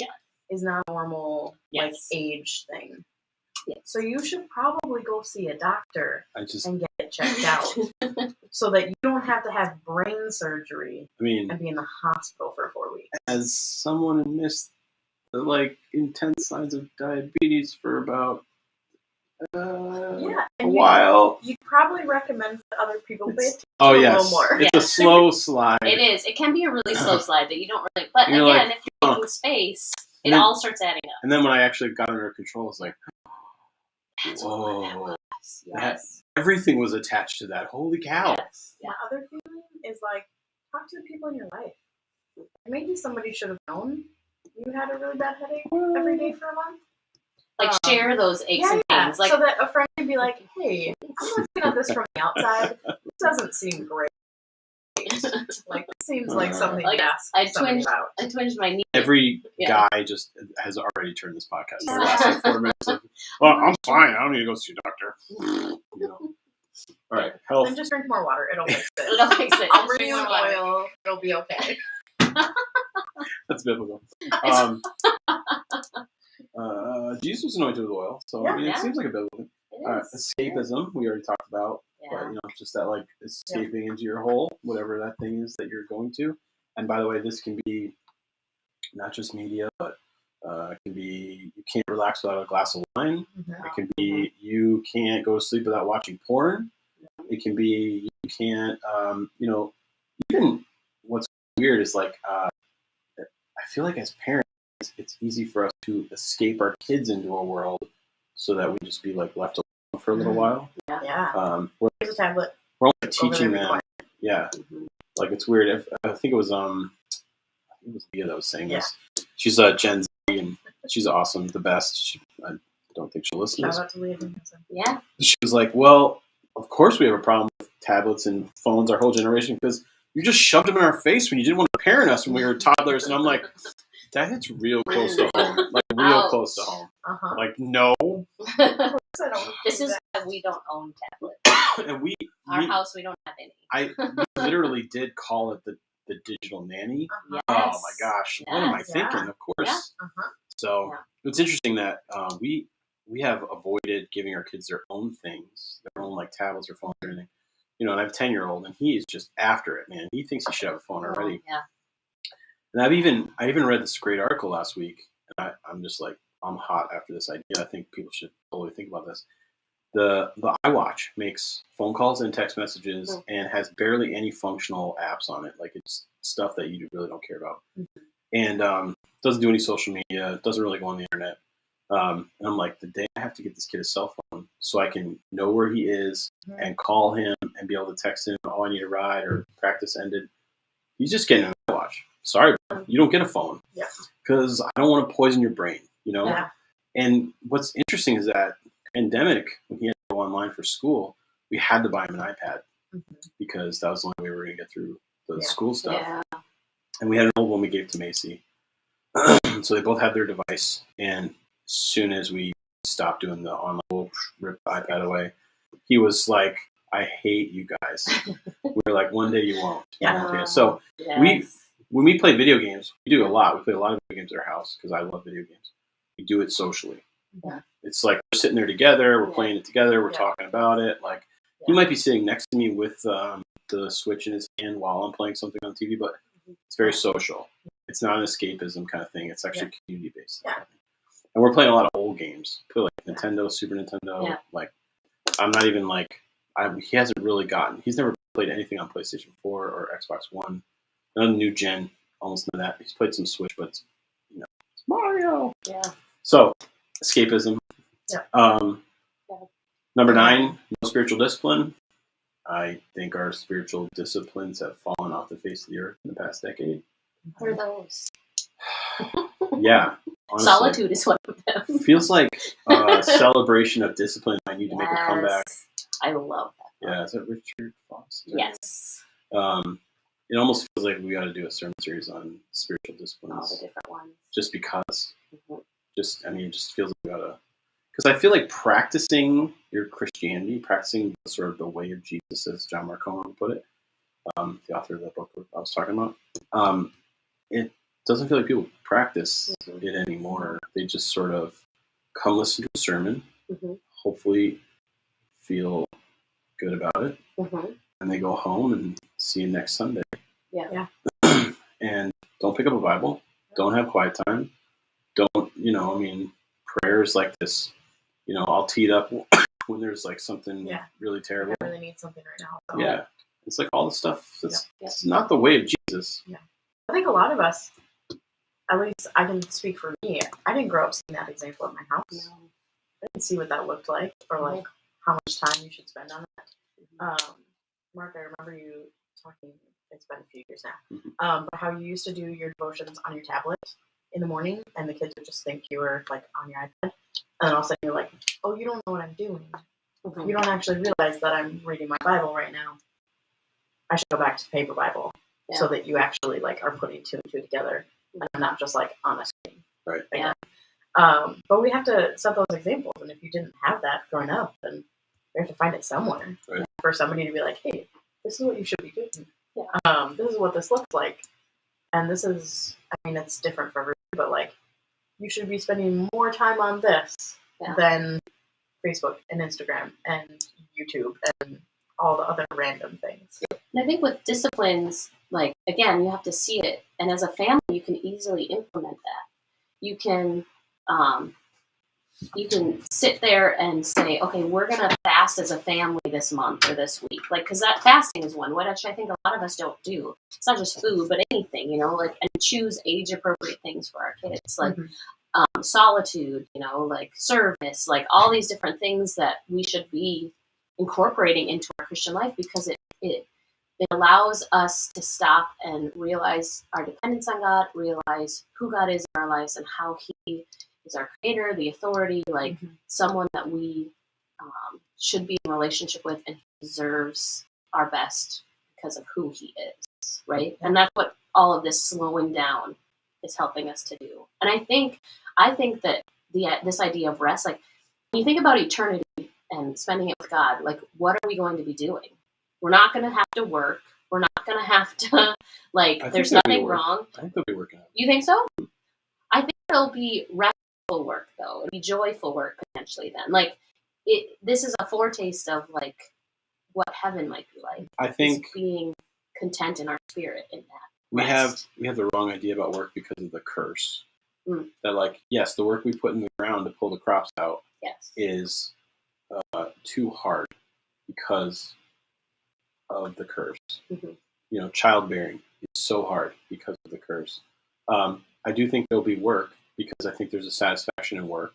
is not a normal age thing. Yes. So you should probably go see a doctor and get it checked out so that you don't have to have brain surgery and be in the hospital for 4 weeks. As someone who missed the intense signs of diabetes for about a while. You probably recommend that other people pay attention a little more. It's a slow slide. It is. It can be a really slow slide that you don't really. But again, if you're making space, it all starts adding up. And then when I actually got under control, it's like, that's what that was. Yes. Everything was attached to that. Holy cow! Yes. Yeah. The other feeling is talk to the people in your life. Maybe somebody should have known you had a really bad headache every day for a month. Share those aches and pains. So that a friend can be like, hey, I'm looking at this from the outside. This doesn't seem great. It seems like something to ask somebody about. I twinged my knee. Every guy just has already turned this podcast for the last 4 minutes. Well, I'm fine. I don't need to go see a doctor. All right, health. Then just drink more water. It'll fix it. It'll fix it. I'll bring you an oil. It'll be okay. That's biblical. Jesus was anointed with oil, so it seems like a biblical thing. Escapism, we already talked about, but just that escaping into your hole, whatever that thing is that you're going to. And by the way, this can be not just media, but it can be you can't relax without a glass of wine. Mm-hmm. It can be you can't go to sleep without watching porn. It can be you can't, even what's weird is I feel like as parents, it's easy for us to escape our kids into a world so that we just be left alone for a little while. Yeah. Here's a tablet. We're only teaching them. Yeah. Mm-hmm. It's weird. I think it was Leah that was saying this. She's Gen Z and she's awesome, the best. I don't think she'll listen to this. Shout out to Leah. Yeah. She was like, well, of course we have a problem with tablets and phones, our whole generation, because you just shoved them in our face when you didn't want to parent us when we were toddlers. And I'm like, that hits real close to home. Close to home. Uh-huh. No. This is why we don't own tablets. And our house, we don't have any. We literally did call it the Digital Nanny. Yes. Oh my gosh. Yes. What am I thinking? Of course. Yeah. Uh-huh. So it's interesting that we have avoided giving our kids their own things, their own tablets or phones or anything. And I have a 10-year-old and he is just after it, man. He thinks he should have a phone already. Yeah. And I even read this great article last week, and I'm just I'm hot after this idea. I think people should totally think about this. The iWatch makes phone calls and text messages and has barely any functional apps on it. It's stuff that you really don't care about. Mm-hmm. And doesn't do any social media, doesn't really go on the internet. And I'm the day I have to get this kid a cell phone so I can know where he is and call him and be able to text him, oh, I need a ride or practice ended. He's just getting an iWatch. Sorry, bro. You don't get a phone. Yeah. Because I don't want to poison your brain, Yeah. And what's interesting is that pandemic, when he had to go online for school, we had to buy him an iPad because that was the only way we were going to get through the school stuff. Yeah. And we had an old one we gave to Macy. So they both had their device. And as soon as we stopped doing the online, we'll rip the iPad away, he was like, I hate you guys. We were one day you won't. Yeah. Okay. So when we play video games, we do a lot. We play a lot of video games at our house because I love video games. We do it socially. Yeah. It's we're sitting there together, we're playing it together, we're talking about it. He might be sitting next to me with the Switch in his hand while I'm playing something on TV, but it's very social. It's not an escapism kind of thing. It's actually community based. Yeah. And we're playing a lot of old games. We play Nintendo, Super Nintendo. Yeah. I'm not even he hasn't really he's never played anything on PlayStation 4 or Xbox One. None of the new gen, almost none of that. He's played some Switch, but it's Mario. Yeah. So, escapism. Yeah. Number 9, no spiritual discipline. I think our spiritual disciplines have fallen off the face of the earth in the past decade. What are those? Yeah. Honestly, solitude is one of them. Feels like a celebration of discipline. I need to make a comeback. I love that. Yeah, is that Richard Fox? Yes. It almost feels like we got to do a sermon series on spiritual disciplines. All the different ones. Just because. Mm-hmm. it just feels like you gotta. Because I feel like practicing your Christianity, practicing sort of the way of Jesus, as John Marcone would put it, the author of that book I was talking about, it doesn't feel like people practice it anymore. They just sort of come listen to a sermon, hopefully feel good about it, and they go home and see you next Sunday. Yeah. And don't pick up a Bible. Don't have quiet time. Don't, prayer is like this. I'll tee it up when there's like something really terrible. I really need something right now. So. Yeah. It's like all the stuff. It's not the way of Jesus. Yeah. I think a lot of us, at least I can speak for me, I didn't grow up seeing that example at my house. No. I didn't see what that looked like or like how much time you should spend on that. Mark, I remember you talking, it's been a few years now, but how you used to do your devotions on your tablet in the morning and the kids would just think you were like on your iPad. And then all of a sudden you're like, oh, you don't know what I'm doing. You don't actually realize that I'm reading my Bible right now. I should go back to paper Bible so that you actually like are putting two and two together and I'm not just like on a screen. Right. Again. But we have to set those examples. And if you didn't have that growing up, then you have to find it somewhere for somebody to be like, hey, this is what you should be doing. Yeah. This is what this looks like. And this is, it's different for everybody, but like, you should be spending more time on this than Facebook and Instagram and YouTube and all the other random things. And I think with disciplines, like, again, you have to see it. And as a family, you can easily implement that. You can sit there and say, okay, we're going to fast as a family this month or this week. Like, because that fasting is one, which I think a lot of us don't do. It's not just food, but anything, like, and choose age-appropriate things for our kids. Like, solitude, like service, like all these different things that we should be incorporating into our Christian life because it allows us to stop and realize our dependence on God, realize who God is in our lives and how He is our creator, the authority, like someone that we should be in relationship with and He deserves our best because of who He is, right? And that's what all of this slowing down is helping us to do. And I think that this idea of rest, like when you think about eternity and spending it with God, like what are we going to be doing? We're not going to have to work. We're not going to have to, like, there's nothing wrong. I think they'll be working out. You think so? I think it'll be restful work, though. It'll be joyful work, potentially, then. Like, this is a foretaste of, like, what heaven might be like. I think being content in our spirit in that. We have the wrong idea about work because of the curse. That, like, yes, the work we put in the ground to pull the crops out is too hard because of the curse. Childbearing is so hard because of the curse. I do think there'll be work because I think there's a satisfaction in work,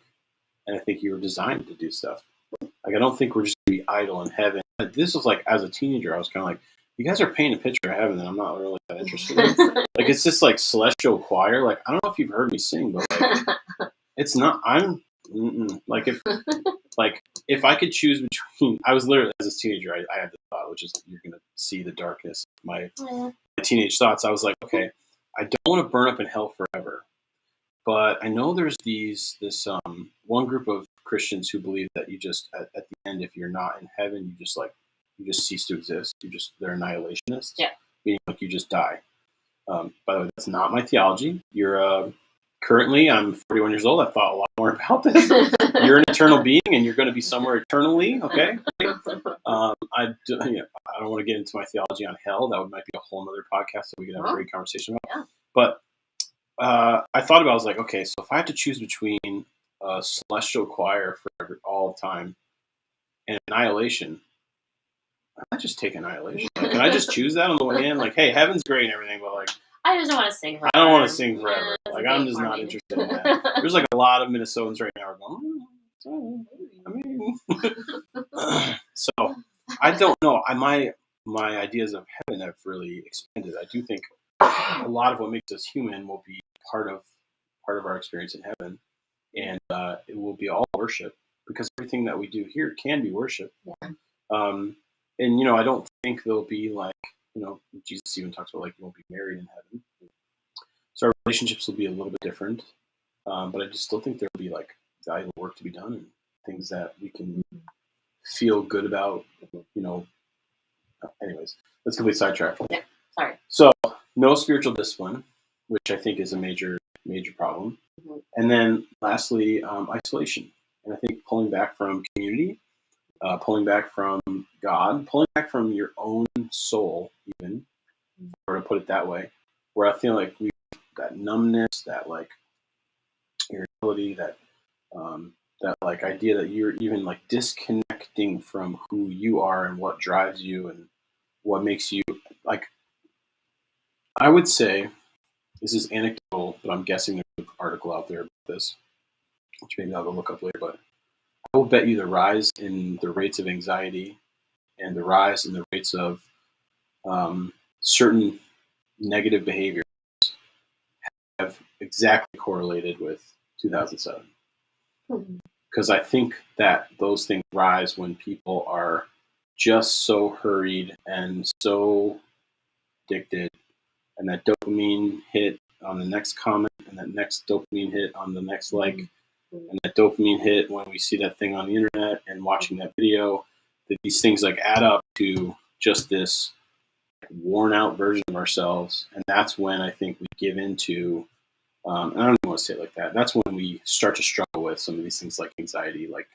and I think you were designed to do stuff. Like, I don't think we're just going to be idle in heaven. This was like, as a teenager, I was kind of like, you guys are painting a picture of heaven that I'm not really that interested in. Like, it's this like celestial choir. Like, I don't know if you've heard me sing, but like, it's not. Like if I could choose between, I was literally as a teenager, I had the thought, which is you're gonna see the darkness of my teenage thoughts. I was like, okay, I don't want to burn up in hell forever, but I know there's this one group of Christians who believe that you just at the end, if you're not in heaven, you just cease to exist. They're annihilationists. Yeah. Meaning like you just die. By the way, that's not my theology. Currently, I'm 41 years old. I've thought a lot more about this. You're an eternal being, and you're going to be somewhere eternally. Okay. I don't want to get into my theology on hell. That might be a whole other podcast that we could have a great conversation about. Yeah. But I thought about. I was like, okay, so if I have to choose between a celestial choir for all time and annihilation, I just take annihilation. Like, can I just choose that on the way in? Like, hey, heaven's great and everything, but like, I just don't want to sing forever. I don't want to sing forever. Like, I'm just not interested in that. There's like a lot of Minnesotans right now are going, so I don't know. My ideas of heaven have really expanded. I do think a lot of what makes us human will be part of our experience in heaven, and it will be all worship because everything that we do here can be worship. Yeah. And I don't think there'll be like, Jesus even talks about like you won't be married in heaven. So our relationships will be a little bit different. But I just still think there will be like valuable work to be done and things that we can feel good about, you know. Anyways, let's complete sidetrack. Yeah, sorry. So, no spiritual discipline, which I think is a major problem. And then lastly, isolation. And I think pulling back from community, pulling back from God, pulling back from your own soul, even, or to put it that way, where I feel like we've that numbness, that like irritability, that that like idea that you're even like disconnecting from who you are and what drives you and what makes you like. I would say this is anecdotal, but I'm guessing there's an article out there about this, which maybe I'll go look up later. But I will bet you the rise in the rates of anxiety and the rise in the rates of certain negative behaviors have exactly correlated with 2007. Because I think that those things rise when people are just so hurried and so addicted, and that dopamine hit on the next comment, and that next dopamine hit on the next like, and that dopamine hit when we see that thing on the internet and watching that video, that these things like add up to just this worn out version of ourselves. And that's when I think we give into, and I don't even want to say it like that. That's when we start to struggle with some of these things like anxiety, like,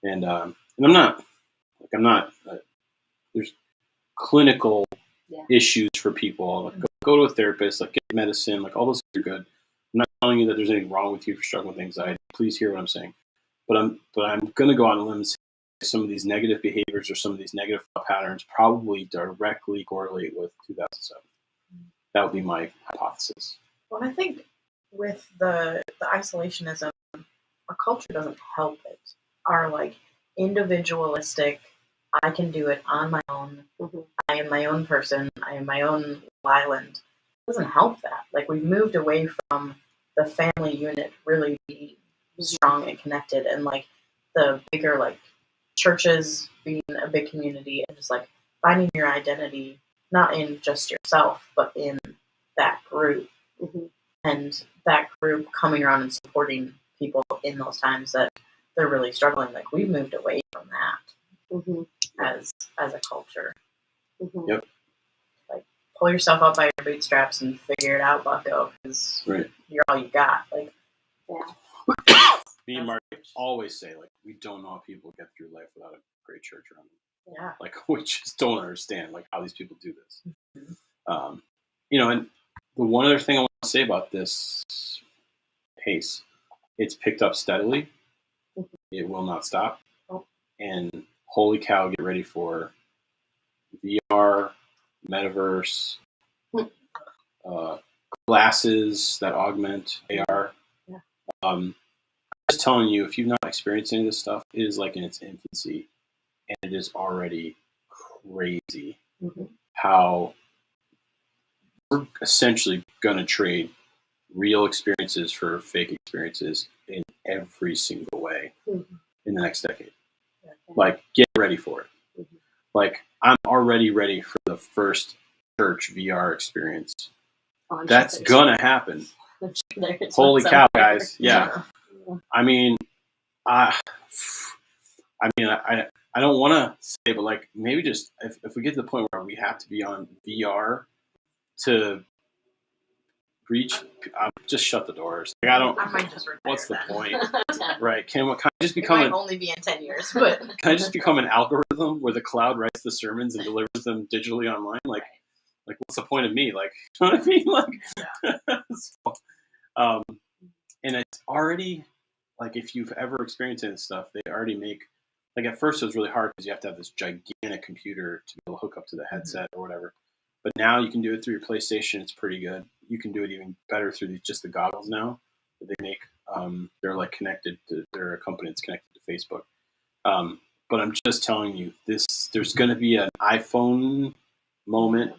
and I'm not, there's clinical issues for people. Like, go to a therapist, like get medicine, like all those things are good. I'm not telling you that there's anything wrong with you for struggling with anxiety. Please hear what I'm saying. But I'm going to go on a limb and say some of these negative behaviors or some of these negative thought patterns probably directly correlate with 2007. That would be my hypothesis. Well, I think with the isolationism, our culture doesn't help it. Our like individualistic, I can do it on my own. I am my own person. I am my own island. It doesn't help that. Like we've moved away from the family unit really being strong and connected, and like the bigger like churches being a big community and just like finding your identity not in just yourself but in that group, and that group coming around and supporting people in those times that they're really struggling. Like we've moved away from that as a culture. Yep. Like pull yourself up by your bootstraps and figure it out, bucko, because you're all you got. Like, me and Mark always say, like, we don't know how people get through life without a great church around them. Yeah. Like, we just don't understand, like, how these people do this. You know, and the one other thing I want to say about this pace, it's picked up steadily. It will not stop. And holy cow, get ready for VR, metaverse, glasses that augment AR. I'm just telling you, if you've not experienced any of this stuff, it is like in its infancy, and it is already crazy how we're essentially going to trade real experiences for fake experiences in every single way in the next decade. Like, get ready for it. Like, I'm already ready for the first church VR experience. That's gonna happen. Holy cow, guys! Yeah. I mean, I don't want to say, but like maybe just if we get to the point where we have to be on VR to reach, just shut the doors. Like, I might just retire. What's the then. point? Right? Can I just It become might only be in 10 years, but can I just become an algorithm where the cloud writes the sermons and delivers them digitally online? Like what's the point of me? Like, you know what I mean? Like, so, and it's already like if you've ever experienced any stuff, they already make like at first it was really hard because you have to have this gigantic computer to be able to hook up to the headset or whatever. But now you can do it through your PlayStation. It's pretty good. You can do it even better through just the goggles now that they make. They're like connected to, they're a company that's connected to Facebook. But I'm just telling you, there's going to be an iPhone moment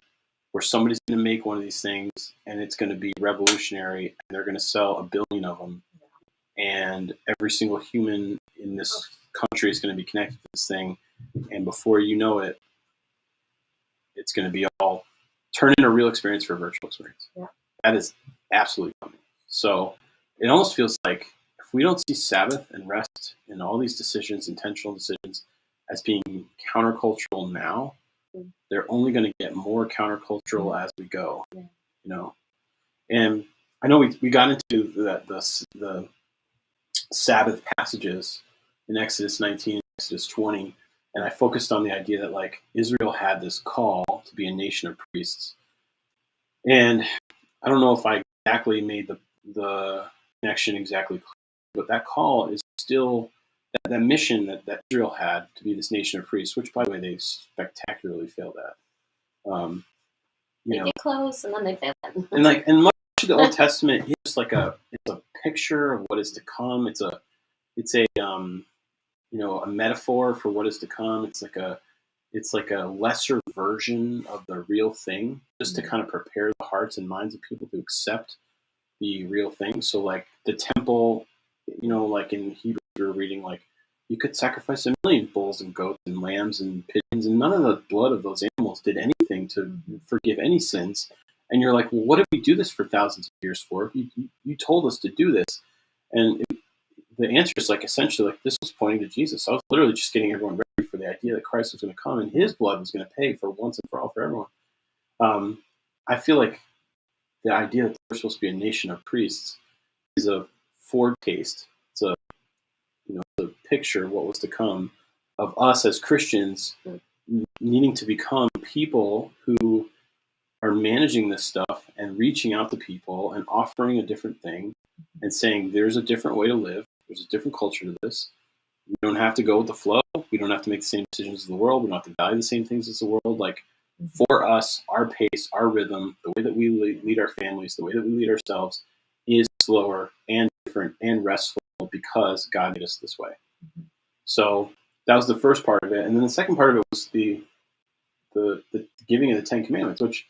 where somebody's going to make one of these things and it's going to be revolutionary and they're going to sell 1 billion of them. And every single human in this country is going to be connected to this thing. And before you know it, it's going to be all turned into a real experience for a virtual experience. Yeah. That is absolutely coming. So it almost feels like if we don't see Sabbath and rest and all these decisions, intentional decisions, as being countercultural now, they're only going to get more countercultural as we go. Yeah. You know, and I know we got into the Sabbath passages in Exodus 19, Exodus 20, and I focused on the idea that like Israel had this call to be a nation of priests, and I don't know if I exactly made the connection exactly clear, but that call is still that mission that Israel had to be this nation of priests, which by the way they spectacularly failed at. They get close and then they fail. And much of the Old Testament is just like it's a picture of what is to come. It's a a metaphor for what is to come. It's like a lesser version of the real thing, just to kind of prepare the hearts and minds of people to accept the real thing. So like the temple, like in Hebrews we were reading, like you could sacrifice a million bulls and goats and lambs and pigeons, and none of the blood of those animals did anything to forgive any sins. And you're like, well, what did we do this for thousands of years for? You told us to do this. And the answer is like essentially like this was pointing to Jesus. I was literally just getting everyone ready for the idea that Christ was going to come and his blood was going to pay for once and for all for everyone. I feel like the idea that we're supposed to be a nation of priests is a foretaste. It's a picture of what was to come of us as Christians needing to become people who are managing this stuff and reaching out to people and offering a different thing and saying there's a different way to live. There's a different culture to this. We don't have to go with the flow. We don't have to make the same decisions as the world. We don't have to value the same things as the world. Like for us, our pace, our rhythm, the way that we lead our families, the way that we lead ourselves is slower and different and restful because God made us this way. So that was the first part of it. And then the second part of it was the giving of the Ten Commandments, which,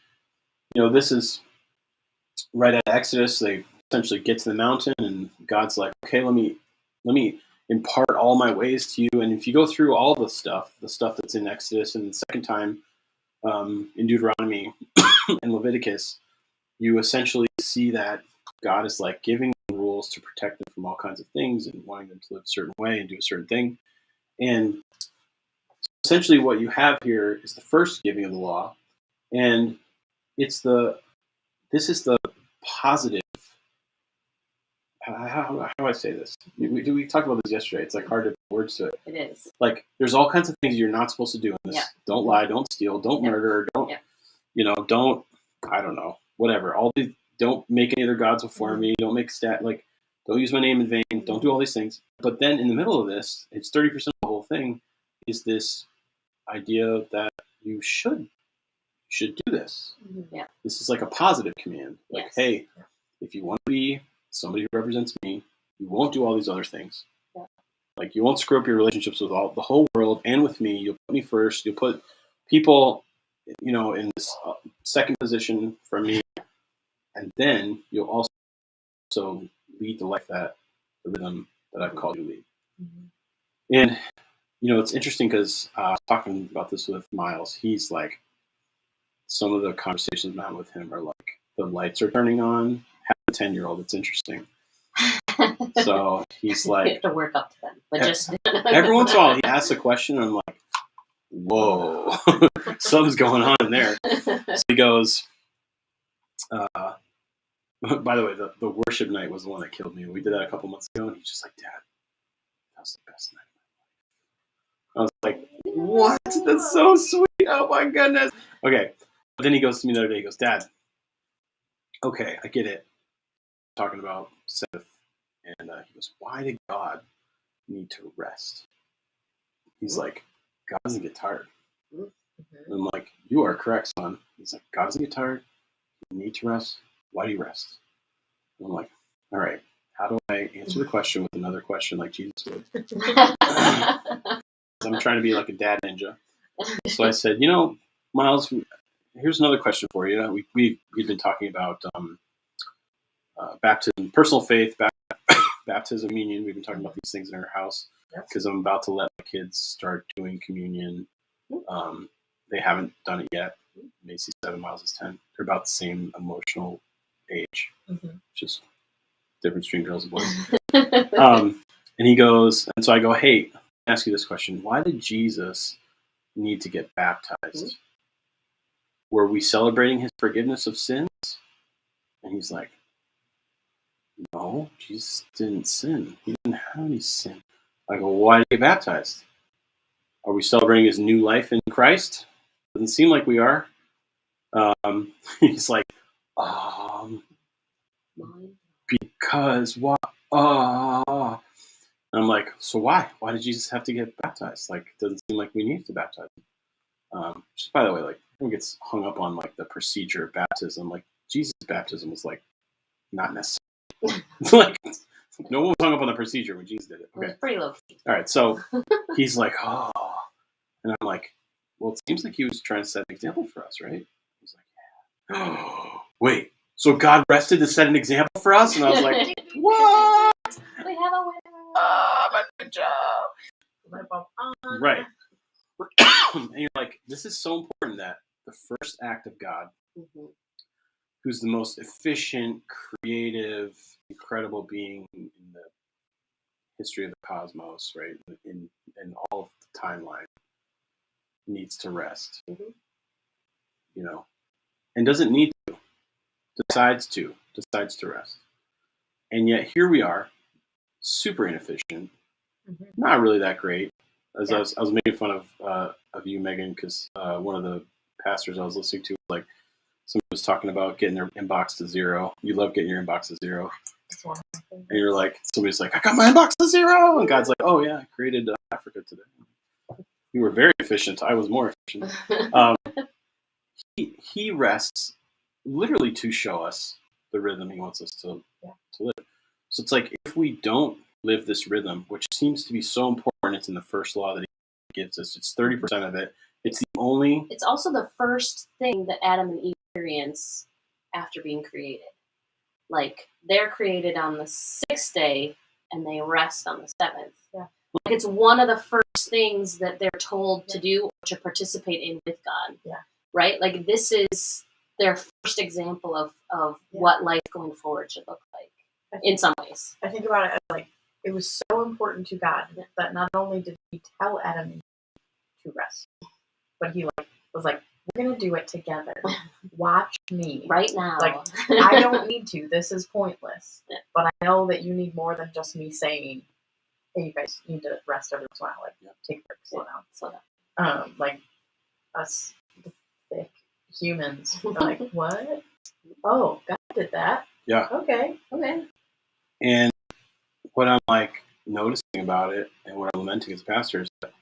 this is right at Exodus. They essentially get to the mountain and God's like, okay, let me impart all my ways to you. And if you go through all the stuff that's in Exodus and the second time in Deuteronomy and Leviticus, you essentially see that God is like giving them rules to protect them from all kinds of things and wanting them to live a certain way and do a certain thing. And essentially what you have here is the first giving of the law. And this is the positive. How do I say this? We talked about this yesterday. It's like hard to put words to it. It is. Like there's all kinds of things you're not supposed to do in this. Yeah. Don't lie, don't steal, don't murder, don't, don't, I don't know, whatever. Don't make any other gods before me. Don't make don't use my name in vain. Don't do all these things. But then in the middle of this, it's 30% of the whole thing is this idea that you should do this. Yeah. This is like a positive command. Like, hey, if you want to be somebody who represents me, you won't do all these other things. Yeah. Like you won't screw up your relationships with the whole world and with me. You'll put me first. You'll put people, in this second position from me, and then you'll also lead the life the rhythm that I've called you to lead. And it's interesting because I was talking about this with Miles. He's like, some of the conversations I'm having with him are like the lights are turning on. Have a 10-year-old. It's interesting. So he's like, you have to work up to them, but just every once in a while he asks a question and I'm like, whoa, something's going on in there. So he goes, by the way, the worship night was the one that killed me. We did that a couple months ago and he's just like, Dad, that was the best night. I was like, what? That's so sweet. Oh my goodness. Okay. But then he goes to me the other day, he goes, Dad, okay, I get it. Talking about Sabbath. And he goes, why did God need to rest? He's like, God doesn't get tired. And I'm like, you are correct, son. He's like, God doesn't get tired. You need to rest. Why do you rest? And I'm like, all right, how do I answer the question with another question like Jesus would? I'm trying to be like a dad ninja. So I said, Miles, here's another question for you. We've been talking about baptism, personal faith, baptism, communion. We've been talking about these things in our house because I'm about to let my kids start doing communion. They haven't done it yet. Macy's 7, Miles is 10. They're about the same emotional age, which is difference between girls and boys. And he goes, and so I go, hey, let me ask you this question. Why did Jesus need to get baptized? Were we celebrating his forgiveness of sins? And he's like, no, Jesus didn't sin. He didn't have any sin. I go, why did he get baptized? Are we celebrating his new life in Christ? Doesn't seem like we are. He's like, because what? And I'm like, so why? Why did Jesus have to get baptized? Like, it doesn't seem like we need to baptize him. Just by the way, like, everyone gets hung up on like the procedure of baptism. Like, Jesus' baptism was like not necessary. Like, no one was hung up on the procedure when Jesus did it. Okay, it was pretty low key. All right, so he's like, oh, and I'm like, well, it seems like he was trying to set an example for us, right? He's like, yeah. Oh, wait, so God rested to set an example for us? And I was like, what? We have a winner. Oh, good job. Right. And you're like, this is so important that the first act of God, who's the most efficient, creative, incredible being in the history of the cosmos, right, in all of the timeline, needs to rest. You know, and doesn't need to, decides to rest. And yet here we are, super inefficient, not really that great. As I was making fun of you, Megan, because one of the pastors I was listening to, like, somebody was talking about getting their inbox to zero. You love getting your inbox to zero. And you're like, somebody's like, I got my inbox to zero. And God's like, oh yeah, I created Africa today. You were very efficient. I was more efficient. He rests literally to show us the rhythm he wants us to live. So it's like, if we don't live this rhythm, which seems to be so important, it's in the first law that he gives us. It's 30% of it. It's the only. It's also the first thing that Adam and Eve experience after being created. Like, they're created on the 6th day and they rest on the 7th. Yeah. Like, it's one of the first things that they're told to do or to participate in with God. Yeah. Right? Like, this is their first example of what life going forward should look like in some ways. I think about it as like, it was so important to God that not only did he tell Adam to rest, but he was like, we're going to do it together. Watch me. Right now. Like, I don't need to. This is pointless. But I know that you need more than just me saying, hey, you guys need to rest every once in a while. Like, take a break, slow down. Like, us thick humans are like, what? Oh, God did that? Yeah. Okay. And what I'm like noticing about it, and what I'm lamenting as a pastor, is that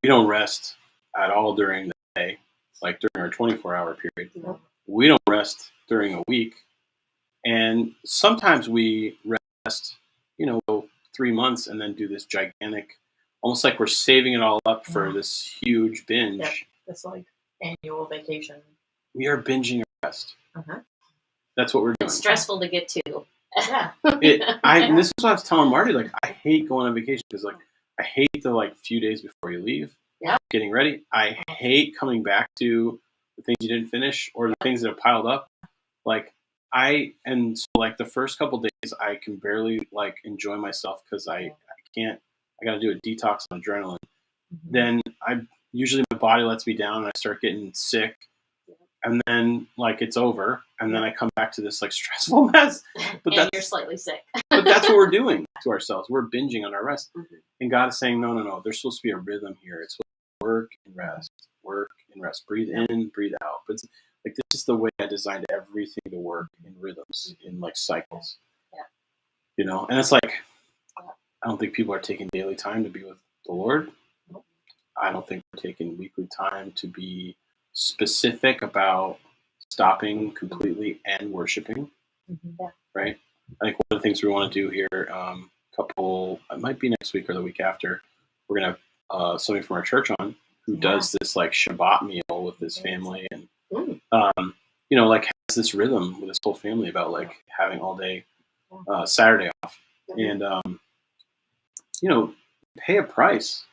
we don't rest at all during the day, like during our 24-hour period. We don't rest during a week. And sometimes we rest, 3 months and then do this gigantic, almost like we're saving it all up for this huge binge. Yeah, this like annual vacation. We are binging our rest. That's what we're doing. It's stressful to get to. Yeah. And this is what I was telling Marty. Like, I hate going on vacation because, like, I hate the few days before you leave, getting ready. I hate coming back to the things you didn't finish or the things that have piled up. Like, the first couple days, I can barely enjoy myself because I can't. I got to do a detox on adrenaline. Then usually my body lets me down and I start getting sick. And then it's over, and then I come back to this stressful mess. But you're slightly sick. But that's what we're doing to ourselves. We're binging on our rest, and God is saying, no. There's supposed to be a rhythm here. It's work and rest, breathe in, breathe out. But it's this is the way I designed everything to work in rhythms, in cycles. And it's I don't think people are taking daily time to be with the Lord. I don't think we're taking weekly time to be specific about stopping completely and worshiping. Right? I think one of the things we want to do here, it might be next week or the week after, we're going to have somebody from our church on who does this Shabbat meal with his family and, has this rhythm with his whole family about having all day Saturday off and, pay a price.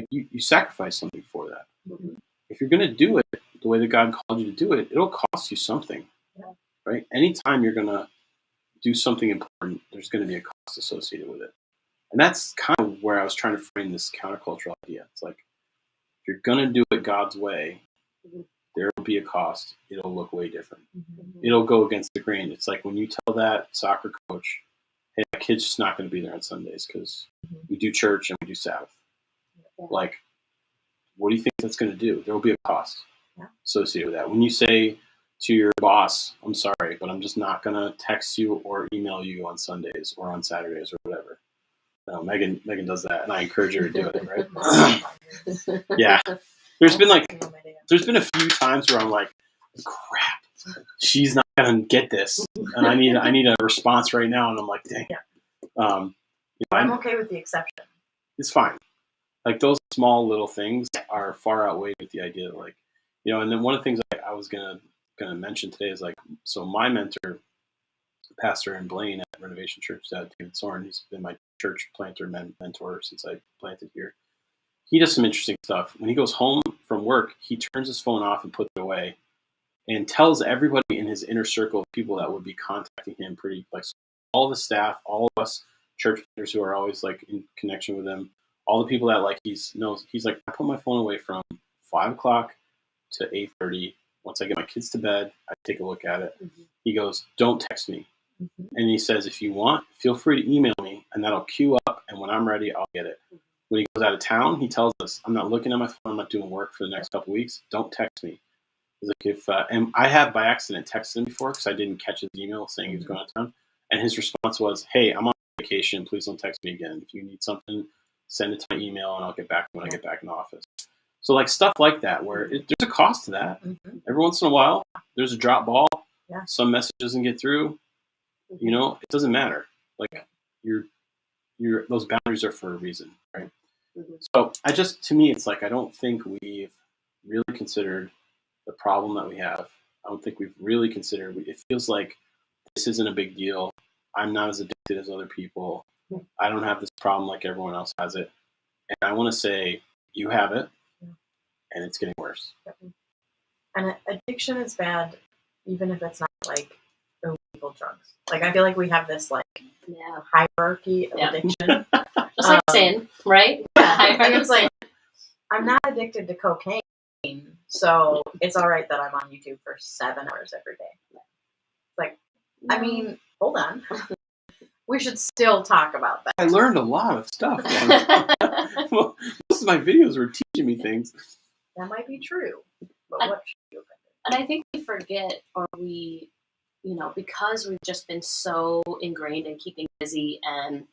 You sacrifice something for that. If you're going to do it the way that God called you to do it, it'll cost you something, right? Anytime you're going to do something important, there's going to be a cost associated with it. And that's kind of where I was trying to frame this countercultural idea. It's like, if you're going to do it God's way, there will be a cost. It'll look way different. It'll go against the grain. It's like when you tell that soccer coach, hey, my kid's just not going to be there on Sundays because we do church and we do Sabbath. Like, what do you think that's going to do? There will be a cost associated with that. When you say to your boss, I'm sorry, but I'm just not going to text you or email you on Sundays or on Saturdays or whatever. No, Megan does that, and I encourage her to do it, right? Yeah. There's been a few times where I'm like, crap, she's not going to get this, and I need a response right now, and I'm like, dang. I'm okay with the exception. It's fine. Like, those small little things are far outweighed with the idea that, like, and then one of the things I was gonna mention today is, like, so my mentor, pastor in Blaine at Renovation Church, David Soren, he's been my church planter mentor since I planted here. He does some interesting stuff. When he goes home from work, he turns his phone off and puts it away and tells everybody in his inner circle of people that would be contacting him, all the staff, all of us church planters who are always, like, in connection with him, all the people that, like, he's like, I put my phone away from 5 o'clock to 8:30. Once I get my kids to bed, I take a look at it. He goes, don't text me. And he says, if you want, feel free to email me, and that'll queue up, and when I'm ready, I'll get it. When he goes out of town, he tells us, I'm not looking at my phone, I'm not doing work for the next couple of weeks, don't text me. He's like, and I have by accident texted him before because I didn't catch his email saying he was going out of town, and his response was, hey, I'm on vacation, please don't text me again. If you need something, send it to my email, and I'll get back when I get back in the office. So, like, stuff like that, where there's a cost to that. Every once in a while, there's a drop ball. Some message doesn't get through. It doesn't matter. Like, those boundaries are for a reason, right? So, to me, it's like, I don't think we've really considered the problem that we have. I don't think we've really considered. It feels like this isn't a big deal. I'm not as addicted as other people. I don't have this problem like everyone else has it. And I want to say, you have it, and it's getting worse. And addiction is bad, even if it's not, like, illegal drugs. Like, I feel like we have this, like, hierarchy of addiction. Just like sin, right? And it's like, I'm not addicted to cocaine, so it's all right that I'm on YouTube for 7 hours every day. Like, I mean, hold on. We should still talk about that. I learned a lot of stuff. Well, most of my videos were teaching me things. That might be true, but what should you do? And I think we forget, or we, because we've just been so ingrained in keeping busy and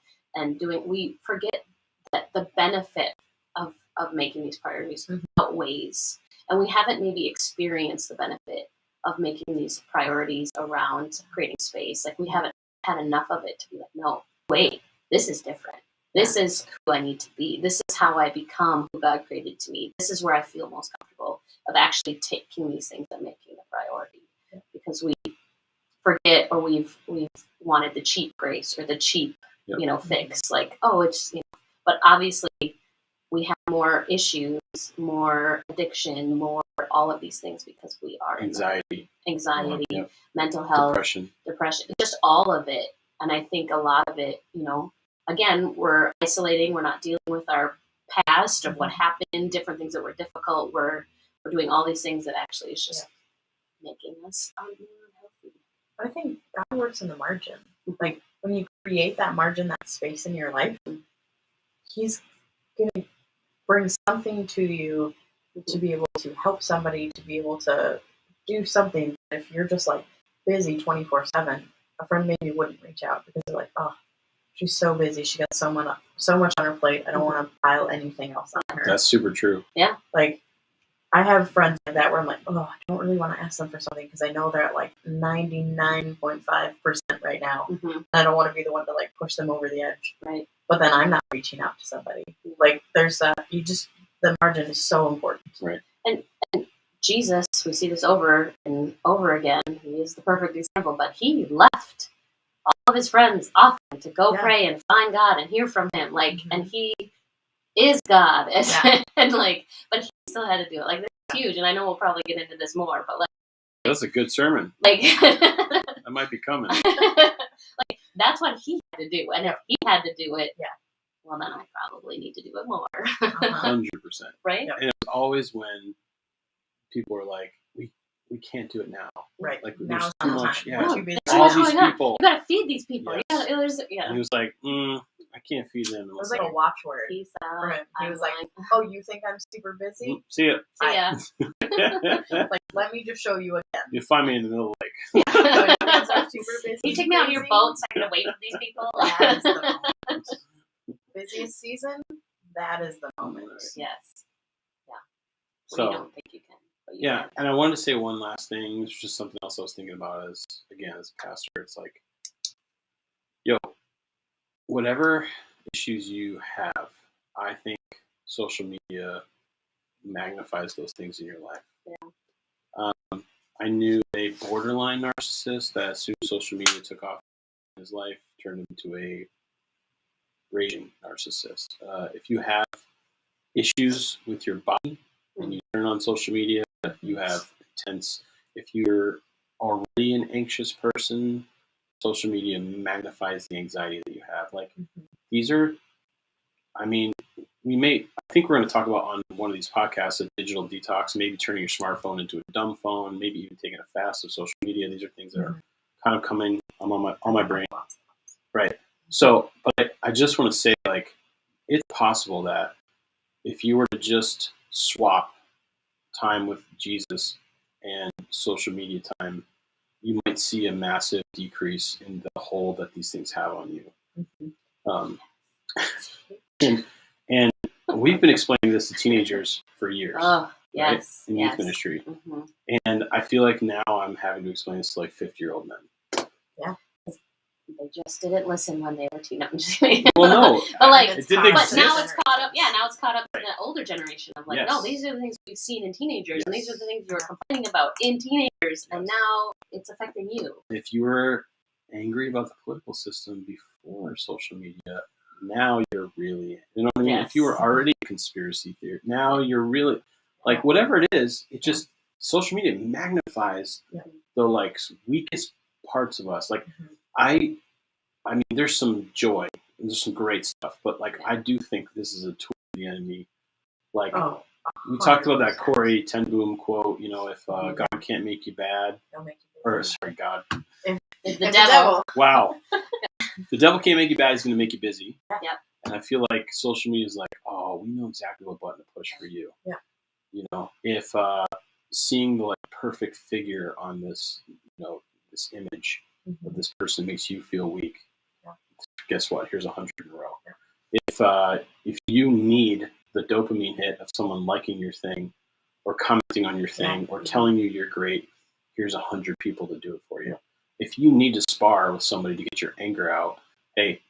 doing, we forget that the benefit of making these priorities outweighs, and we haven't maybe experienced the benefit of making these priorities around creating space. Like, we haven't had enough of it to be like, no, wait, this is different. This is who I need to be. This is how I become who God created to me. This is where I feel most comfortable of actually taking these things and making a priority. Because we forget, or we've wanted the cheap grace or the cheap, fix. Like, oh, it's, but obviously we have more issues, more addiction, more all of these things because we are anxiety, mental health, depression, just all of it. And I think a lot of it, again, we're isolating. We're not dealing with our past of what happened, different things that were difficult. We're doing all these things that actually is just making us unhealthy. I think God works in the margin. Like, when you create that margin, that space in your life, He's going to bring something to you to be able to help somebody, to be able to do something. If you're just, like, busy 24/7, a friend maybe wouldn't reach out because they're like, oh, she's so busy. She got so much on her plate. I don't want to pile anything else on her. That's super true. Yeah. Like, I have friends like that where I'm like, oh, I don't really want to ask them for something because I know they're at, like, 99.5% right now. And I don't want to be the one to, like, push them over the edge. Right. But then I'm not reaching out to somebody. Like, there's the margin is so important. Right. And Jesus, we see this over and over again. He is the perfect example, but he left all of his friends often to go pray and find God and hear from him. Like, and he is God. And like, but he still had to do it. Like, that's huge. And I know we'll probably get into this more, but like, That's a good sermon. Like, That might be coming. like that's what he had to do, and if he had to do it, Yeah. well, then I probably need to do it more, 100%. right? Yep. And it's always when people are like, we can't do it now. Right. Like Now there's is too not the much. time. Yeah. We're too busy. There's too All much these going on. people. You gotta feed these people. Yes. Yeah. And he was like, I can't feed them. It was like a watchword Peace out. for him. He I'm was like, "Oh, you think I'm super busy? See ya. see ya. Like, let me just show you again. You find me in the middle of like, So you guys are super busy. You take me out on your crazy? boat so I can wait for these people. That is the moment. Busiest season. That is the moment. Yes. Yeah. So, Well, you don't think you can. But you yeah, can. and I wanted to say one last thing. It's just something else I was thinking about as a pastor. It's like, yo, whatever issues you have, I think social media magnifies those things in your life. Yeah. I knew a borderline narcissist that as soon as social media took off in his life, turned into a raging narcissist. If you have issues with your body and you turn on social media, you have intense. If you're already an anxious person, social media magnifies the anxiety that you have. Like these are, I mean, I think we're going to talk about on one of these podcasts a digital detox, maybe turning your smartphone into a dumb phone, maybe even taking a fast of social media. These are things that are kind of coming on my brain. Right. So, but I just want to say, like, it's possible that if you were to just swap time with Jesus and social media time, you might see a massive decrease in the hold that these things have on you. And we've been explaining this to teenagers for years. Oh, yes. Right? In youth ministry. And I feel like now I'm having to explain this to like 50-year-old men. Yeah. They just didn't listen when they were teenagers. Well, no. But like, it didn't but exist. now it's caught up. Yeah, now it's caught up in Right. the older generation of like, Yes. no, these are the things we've seen in teenagers, and Yes. these are the things you were complaining about in teenagers, and now it's affecting you. If you were angry about the political system before social media, now you're really, you know what I mean? Yes. If you were already a conspiracy theory, now you're really, like, whatever it is, it just, social media magnifies the, like, weakest parts of us. Like, I mean, there's some joy, and there's some great stuff, but, like, I do think this is a tool of the enemy. Like, we talked about that Corey Ten Boom quote, you know, if God can't make you bad, They'll make you busy. or, sorry, God. If the devil. Wow. The devil can't make you bad, he's going to make you busy. Yep. And I feel like social media is like, oh, we know exactly what button to push for you. Yeah. You know, if seeing the like perfect figure on this, you know, this image of this person makes you feel weak, guess what? Here's 100 in a row. Yeah. If you need the dopamine hit of someone liking your thing or commenting on your thing or telling you you're great, here's 100 people to do it for you. If you need to spar with somebody to get your anger out, hey,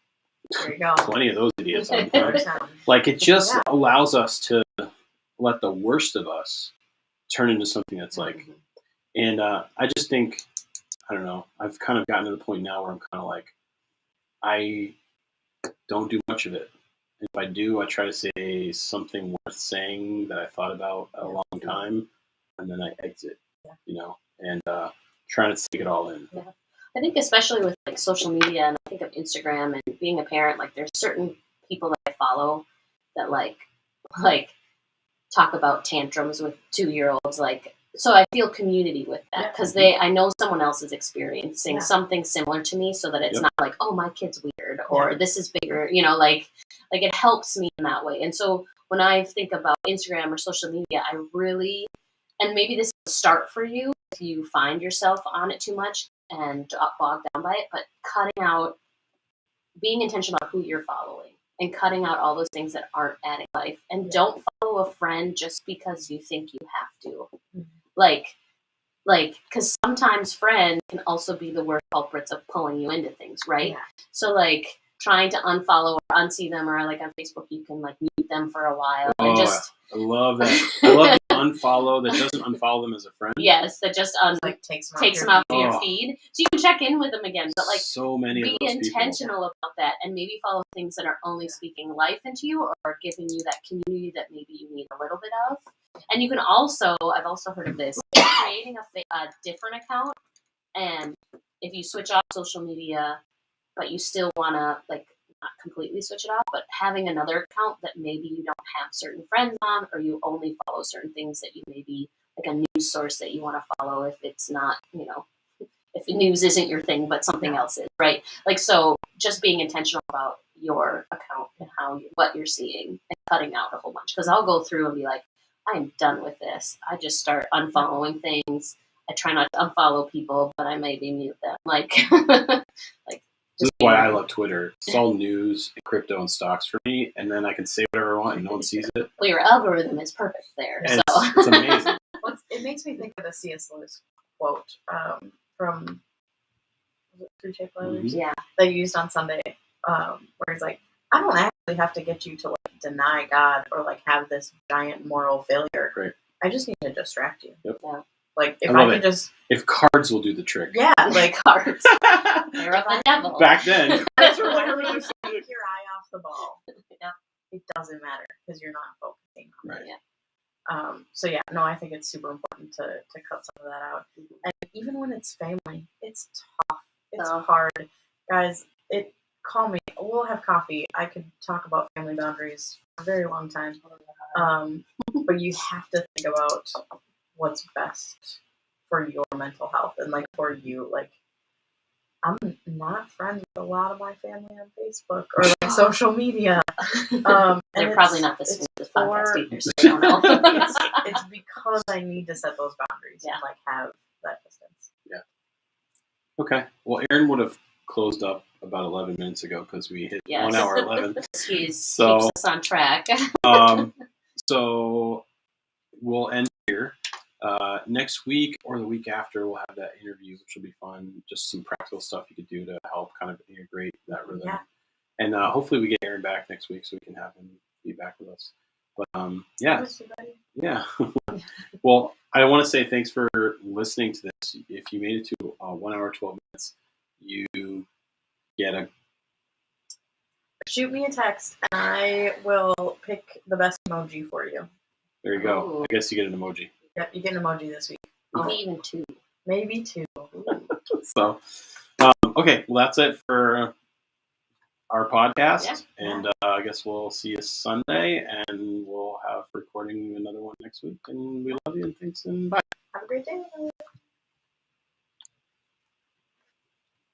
there you go. Plenty of those idiots on the planet. Like, it just allows us to let the worst of us turn into something that's like, and I just think, I don't know, I've kind of gotten to the point now where I'm kind of like, I don't do much of it. If I do, I try to say something worth saying that I thought about a long time, and then I exit, you know, and trying to take it all in. Yeah. I think especially with like social media, and I think of Instagram and being a parent, like there's certain people that I follow that like talk about tantrums with 2-year-olds. Like, so I feel community with that because I know someone else is experiencing something similar to me, so that it's not like, oh, my kid's weird or this is bigger, you know, like it helps me in that way. And so when I think about Instagram or social media, I really, and maybe this is a start for you if you find yourself on it too much and bogged down by it, but cutting out, being intentional about who you're following and cutting out all those things that aren't adding life. And don't follow a friend just because you think you have to. Like, because sometimes friends can also be the worst culprits of pulling you into things, right? Yeah. So, like, trying to unfollow or unsee them, or like on Facebook, you can like mute them for a while and just. I love that. I love the unfollow that doesn't unfollow them as a friend. Yes, that just like takes them off your feed, so you can check in with them again. But like, so many be of those intentional people. about that, and maybe follow things that are only speaking life into you or giving you that community that maybe you need a little bit of. And you can also, I've also heard of this, creating a different account, and if you switch off social media, but you still want to, like, not completely switch it off, but having another account that maybe you don't have certain friends on, or you only follow certain things that you maybe, like a news source that you want to follow if it's not, if news isn't your thing, but something else is, right? Like, so just being intentional about your account and what you're seeing, and cutting out a whole bunch. Because I'll go through and be like, I am done with this. I just start unfollowing things. I try not to unfollow people, but I maybe mute them. Like, this is why I love Twitter. It's all news, crypto, and stocks for me, and then I can say whatever I want and no one sees it. Well, your algorithm is perfect there. So. It's amazing. Well, it makes me think of the C.S. Lewis quote from Three Shape Letters? Yeah. That you used on Sunday, where he's like, I don't actually have to get you to like deny God or like have this giant moral failure. Right. I just need to distract you. Yep. Yeah. Like if I can just, if cards will do the trick. Yeah, like cards. They're of the devil. Back then. That's really just take your eye off the ball. Yeah. It doesn't matter because you're not focusing on right. it. So yeah, no, I think it's super important to cut some of that out. And even when it's family, it's tough. It's hard. Guys, call me. We'll have coffee. I could talk about family boundaries for a very long time. But you have to think about what's best for your mental health and like for you. Like, I'm not friends with a lot of my family on Facebook or like social media. They're probably not listening to this podcast either, so they don't know. It's because I need to set those boundaries and like have that distance. Yeah. Okay. Well, Aaron would have closed up about 11 minutes ago because we hit 1 hour 11. Keeps us on track. So we'll end here. Next week or the week after, we'll have that interview, which will be fun. Just some practical stuff you could do to help kind of integrate that rhythm. Yeah. And hopefully we get Aaron back next week so we can have him be back with us. But yeah. Well, I want to say thanks for listening to this. If you made it to 1 hour 12 minutes, you get shoot me a text and I will pick the best emoji for you. There you go. I guess you get an emoji. Yep, you get an emoji this week. Maybe even two. Maybe two. So, okay. Well, that's it for our podcast. Yeah. And I guess we'll see you Sunday, and we'll have recording another one next week. And we love you, and thanks, and bye.